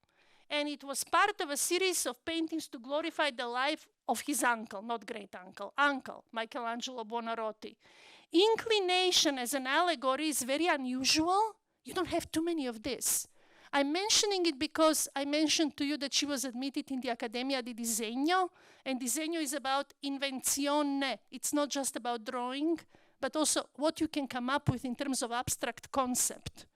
And it was part of a series of paintings to glorify the life of his uncle, not great-uncle, uncle, Michelangelo Buonarroti. Inclination as an allegory is very unusual. You don't have too many of this. I'm mentioning it because I mentioned to you that she was admitted in the Accademia di Disegno, and disegno is about invenzione. It's not just about drawing, but also what you can come up with in terms of abstract concept.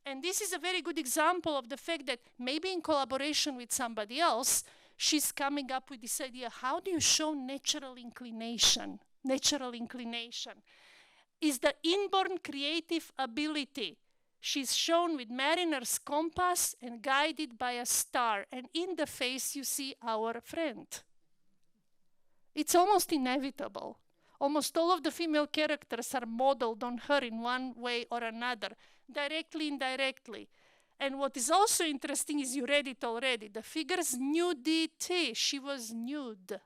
And this is a very good example of the fact that maybe in collaboration with somebody else, she's coming up with this idea, how do you show natural inclination? Natural inclination. is the inborn creative ability. She's shown with mariner's compass and guided by a star. And in the face, you see our friend. It's almost inevitable. Almost all of the female characters are modeled on her in one way or another, directly, indirectly. And what is also interesting is you read it already. The figure's nudity. She was nude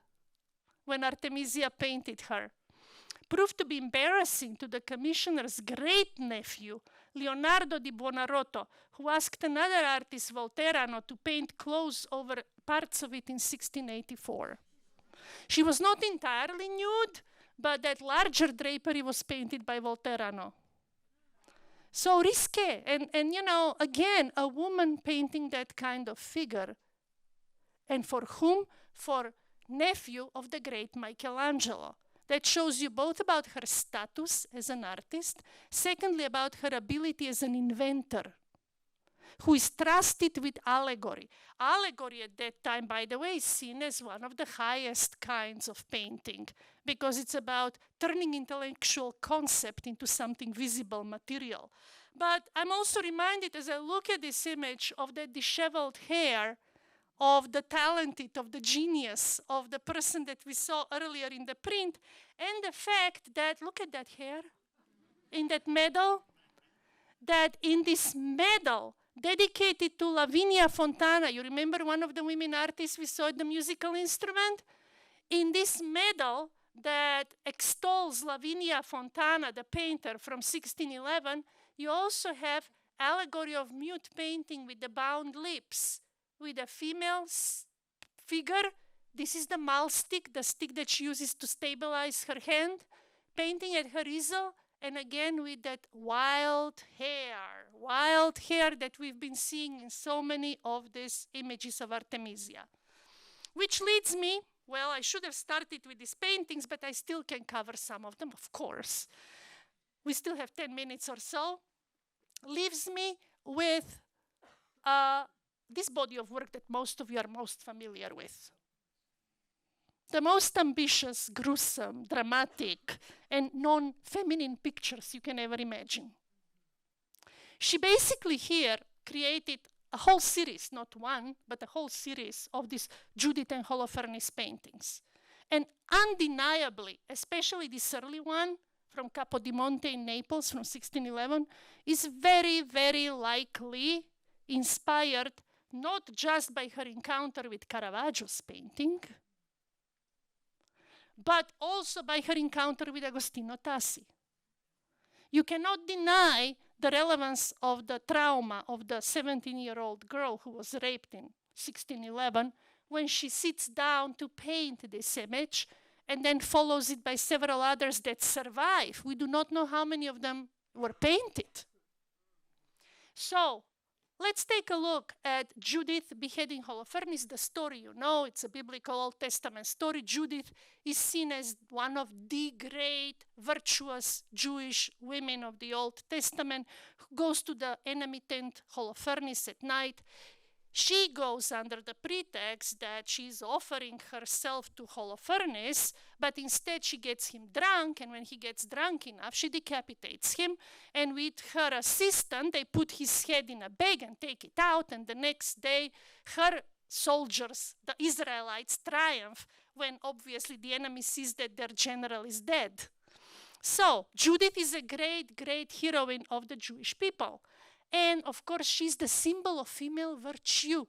when Artemisia painted her. Proved to be embarrassing to the commissioner's great-nephew, Leonardo di Buonarrota, who asked another artist, Volterano, to paint clothes over parts of it in 1684. She was not entirely nude, but that larger drapery was painted by Volterano. So risque, and you know, again, a woman painting that kind of figure. And for whom? For nephew of the great Michelangelo. That shows you both about her status as an artist, secondly, about her ability as an inventor, who is trusted with allegory. Allegory at that time, by the way, is seen as one of the highest kinds of painting, because it's about turning intellectual concept into something visible, material. But I'm also reminded as I look at this image of the disheveled hair of the talented, of the genius, of the person that we saw earlier in the print, and the fact that, look at that hair, in that medal, that in this medal, dedicated to Lavinia Fontana, you remember one of the women artists we saw at the musical instrument? In this medal that extols Lavinia Fontana, the painter from 1611, you also have allegory of mute painting with the bound lips, with a female figure. This is the mahl stick, the stick that she uses to stabilize her hand, painting at her easel, and again with that wild hair that we've been seeing in so many of these images of Artemisia. Which leads me, well, I should have started with these paintings, but I still can cover some of them, of course. We still have 10 minutes or so. Leaves me with this body of work that most of you are most familiar with. The most ambitious, gruesome, dramatic, and non-feminine pictures you can ever imagine. She basically here created a whole series, not one, but a whole series of these Judith and Holofernes paintings. And undeniably, especially this early one from Capodimonte in Naples from 1611, is very, very likely inspired not just by her encounter with Caravaggio's painting, but also by her encounter with Agostino Tassi. You cannot deny the relevance of the trauma of the 17-year-old girl who was raped in 1611 when she sits down to paint this image and then follows it by several others that survive. We do not know how many of them were painted. So, let's take a look at Judith beheading Holofernes, the story you know. It's a biblical Old Testament story. Judith is seen as one of the great, virtuous Jewish women of the Old Testament who goes to the enemy tent Holofernes at night. She goes under the pretext that she's offering herself to Holofernes, but instead she gets him drunk, and when he gets drunk enough, she decapitates him, and with her assistant, they put his head in a bag and take it out, and the next day, her soldiers, the Israelites, triumph when obviously the enemy sees that their general is dead. So, Judith is a great, great heroine of the Jewish people. And of course, she's the symbol of female virtue.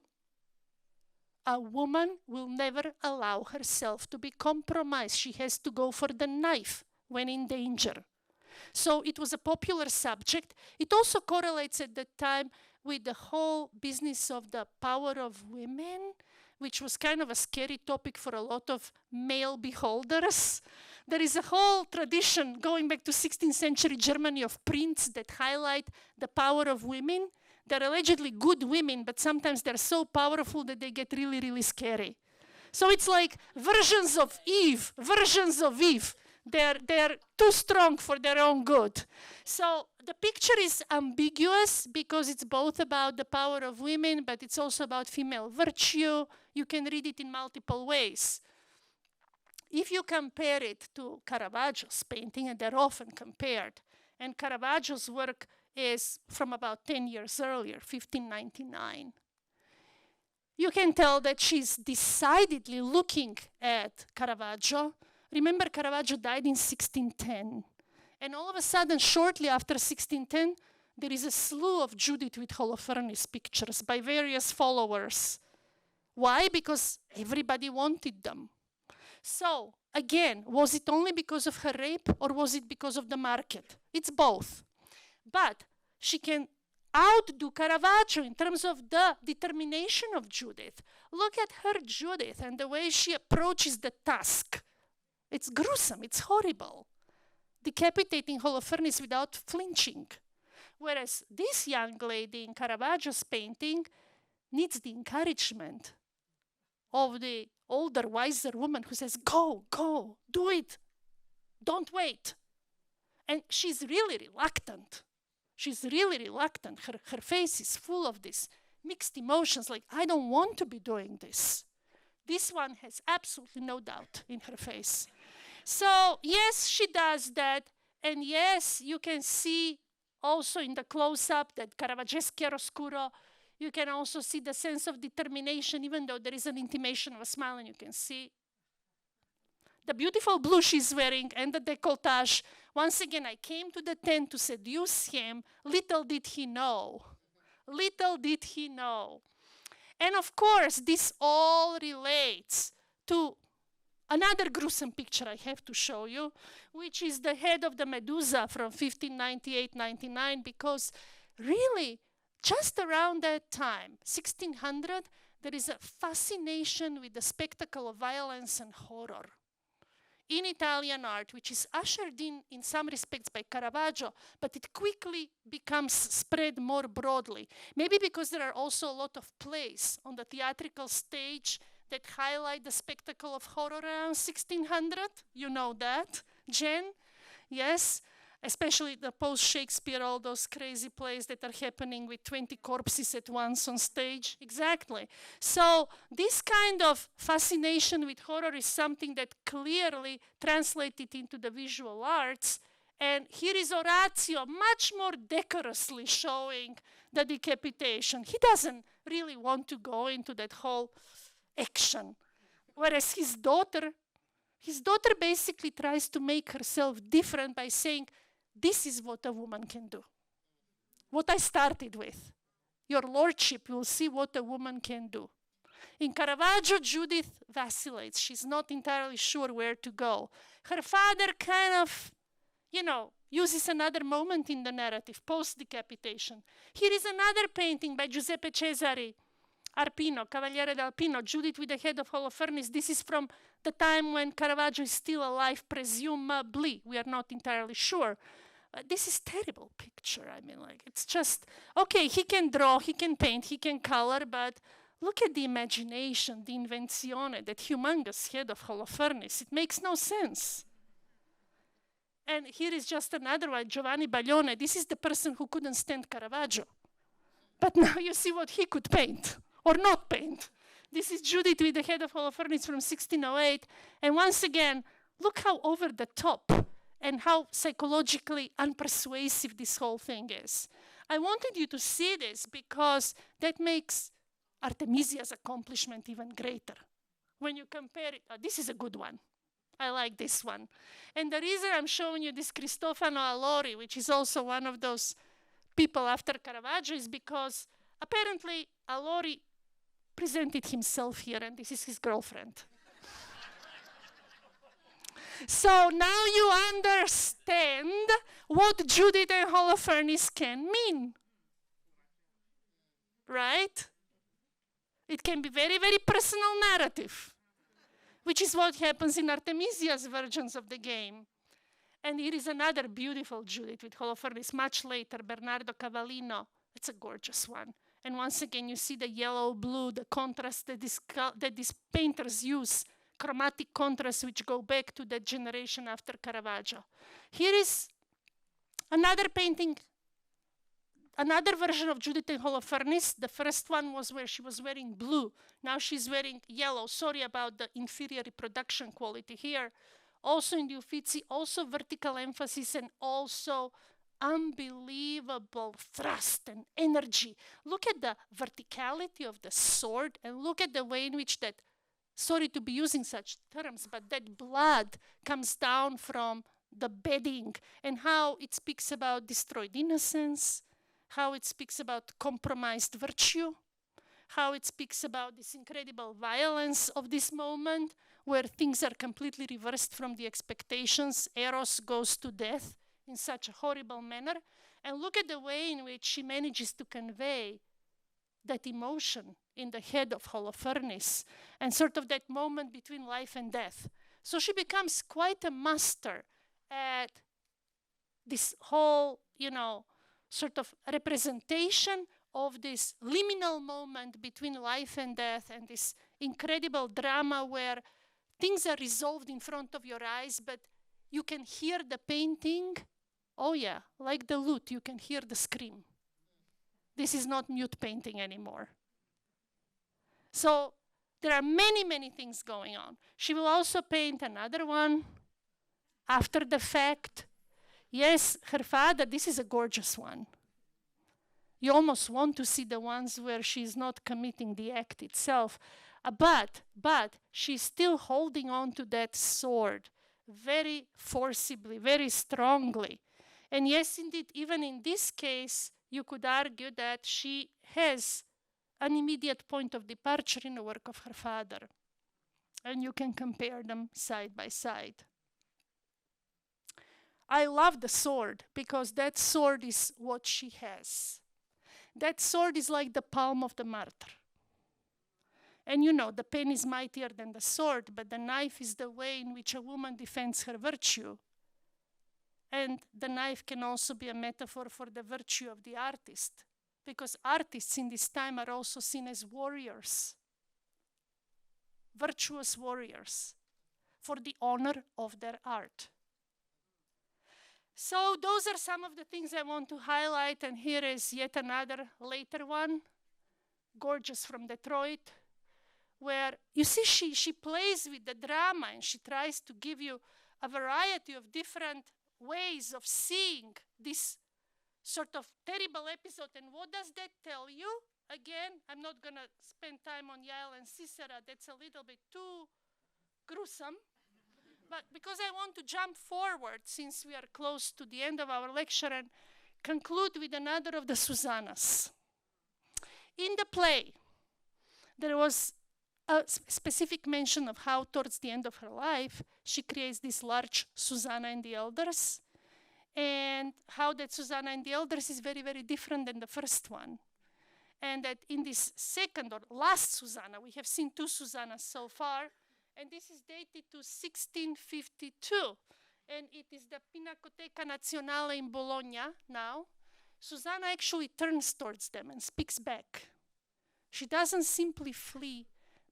A woman will never allow herself to be compromised. She has to go for the knife when in danger. So it was a popular subject. It also correlates at that time with the whole business of the power of women, which was kind of a scary topic for a lot of male beholders. There is a whole tradition going back to 16th century Germany of prints that highlight the power of women. They're allegedly good women, but sometimes they're so powerful that they get really, really scary. So it's like versions of Eve, versions of Eve. They're too strong for their own good. So the picture is ambiguous because it's both about the power of women, but it's also about female virtue. You can read it in multiple ways. if you compare it to Caravaggio's painting, and they're often compared, and Caravaggio's work is from about 10 years earlier, 1599, you can tell that she's decidedly looking at Caravaggio. Remember, Caravaggio died in 1610. And all of a sudden, shortly after 1610, there is a slew of Judith with Holofernes pictures by various followers. Why? Because everybody wanted them. So, again, was it only because of her rape or was it because of the market? It's both. But she can outdo Caravaggio in terms of the determination of Judith. Look at her Judith and the way she approaches the task. It's gruesome, it's horrible. Decapitating Holofernes without flinching. Whereas this young lady in Caravaggio's painting needs the encouragement of the older, wiser woman who says, go, go, do it, don't wait. And she's really reluctant. She's really reluctant. Her face is full of these mixed emotions, like, I don't want to be doing this. This one has absolutely no doubt in her face. So, yes, she does that. And yes, you can see also in the close-up that Caravaggesco chiaroscuro, you can also see the sense of determination, even though there is an intimation of a smile, and you can see the beautiful blue she's wearing and the décolletage. Once again, I came to the tent to seduce him. Little did he know. Little did he know. And of course, this all relates to another gruesome picture I have to show you, which is the head of the Medusa from 1598-99, because really, just around that time, 1600, there is a fascination with the spectacle of violence and horror in Italian art, which is ushered in some respects by Caravaggio, but it quickly becomes spread more broadly. Maybe because there are also a lot of plays on the theatrical stage that highlight the spectacle of horror around 1600. You know that, Jen? Yes? Especially the post-Shakespeare, all those crazy plays that are happening with 20 corpses at once on stage. Exactly. So this kind of fascination with horror is something that clearly translated into the visual arts. And here is Orazio much more decorously showing the decapitation. He doesn't really want to go into that whole action. Whereas his daughter basically tries to make herself different by saying, this is what a woman can do. What I started with. Your lordship will see what a woman can do. In Caravaggio, Judith vacillates. She's not entirely sure where to go. Her father kind of, uses another moment in the narrative, post-decapitation. Here is another painting by Giuseppe Cesari, Arpino, Cavaliere d'Alpino, Judith with the head of Holofernes. This is from the time when Caravaggio is still alive, presumably. We are not entirely sure. This is terrible picture. I mean, it's just, okay, he can draw, he can paint, he can color, but look at the imagination, the invenzione, that humongous head of Holofernes. It makes no sense. And here is just another one, Giovanni Baglione. This is the person who couldn't stand Caravaggio. But now you see what he could paint or not paint. This is Judith with the head of Holofernes from 1608. And once again, look how over the top and how psychologically unpersuasive this whole thing is. I wanted you to see this because that makes Artemisia's accomplishment even greater. When you compare it, this is a good one. I like this one. And the reason I'm showing you this Cristofano Allori, which is also one of those people after Caravaggio, is because apparently Allori presented himself here, and this is his girlfriend. So now you understand what Judith and Holofernes can mean. Right? It can be very, very personal narrative, which is what happens in Artemisia's versions of the game. And here is another beautiful Judith with Holofernes much later, Bernardo Cavallino. It's a gorgeous one. And once again, you see the yellow-blue, the contrast that these painters use, chromatic contrasts which go back to that generation after Caravaggio. Here is another painting another version of Judith and Holofernes. The first one was where she was wearing blue. Now she's wearing yellow. Sorry about the inferior reproduction quality here. Also in the Uffizi, also vertical emphasis and also unbelievable thrust and energy. Look at the verticality of the sword and look at the way in which that, sorry to be using such terms, but that blood comes down from the bedding and how it speaks about destroyed innocence, how it speaks about compromised virtue, how it speaks about this incredible violence of this moment where things are completely reversed from the expectations. Eros goes to death in such a horrible manner. And look at the way in which she manages to convey that emotion in the head of Holofernes and sort of that moment between life and death. So she becomes quite a master at this whole, sort of representation of this liminal moment between life and death and this incredible drama where things are resolved in front of your eyes, but you can hear the painting. Oh yeah, like the lute, you can hear the scream. This is not mute painting anymore. So there are many, many things going on. She will also paint another one after the fact. Yes, her father, this is a gorgeous one. You almost want to see the ones where she's not committing the act itself. But she's still holding on to that sword very forcibly, very strongly. And yes, indeed, even in this case, you could argue that she has an immediate point of departure in the work of her father. And you can compare them side by side. I love the sword because that sword is what she has. That sword is like the palm of the martyr. And the pen is mightier than the sword, but the knife is the way in which a woman defends her virtue. And the knife can also be a metaphor for the virtue of the artist, because artists in this time are also seen as warriors, virtuous warriors, for the honor of their art. So those are some of the things I want to highlight, and here is yet another later one, Gorgeous from Detroit, where you see she plays with the drama and she tries to give you a variety of different ways of seeing this sort of terrible episode. And what does that tell you? Again, I'm not going to spend time on Yael and Sisera. That's a little bit too gruesome. But because I want to jump forward, since we are close to the end of our lecture, and conclude with another of the Susannas. In the play, there was a specific mention of how towards the end of her life, she creates this large Susanna and the Elders, and how that Susanna and the Elders is very, very different than the first one. And that in this second or last Susanna, we have seen two Susannas so far, and this is dated to 1652. And it is the Pinacoteca Nazionale in Bologna now. Susanna actually turns towards them and speaks back. She doesn't simply flee,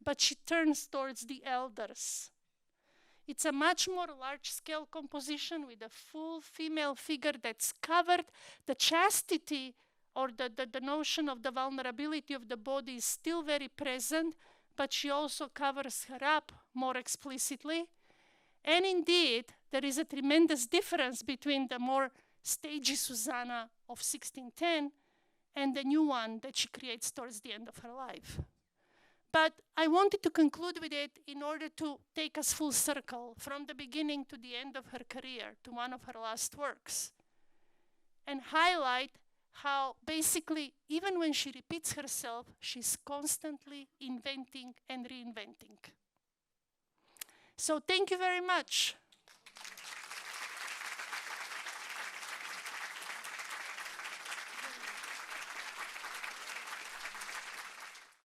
but she turns towards the elders. It's a much more large-scale composition with a full female figure that's covered. The chastity or the notion of the vulnerability of the body is still very present, but she also covers her up more explicitly. And indeed, there is a tremendous difference between the more stagey Susanna of 1610 and the new one that she creates towards the end of her life. But I wanted to conclude with it in order to take us full circle from the beginning to the end of her career, to one of her last works, and highlight how basically, even when she repeats herself, she's constantly inventing and reinventing. So thank you very much.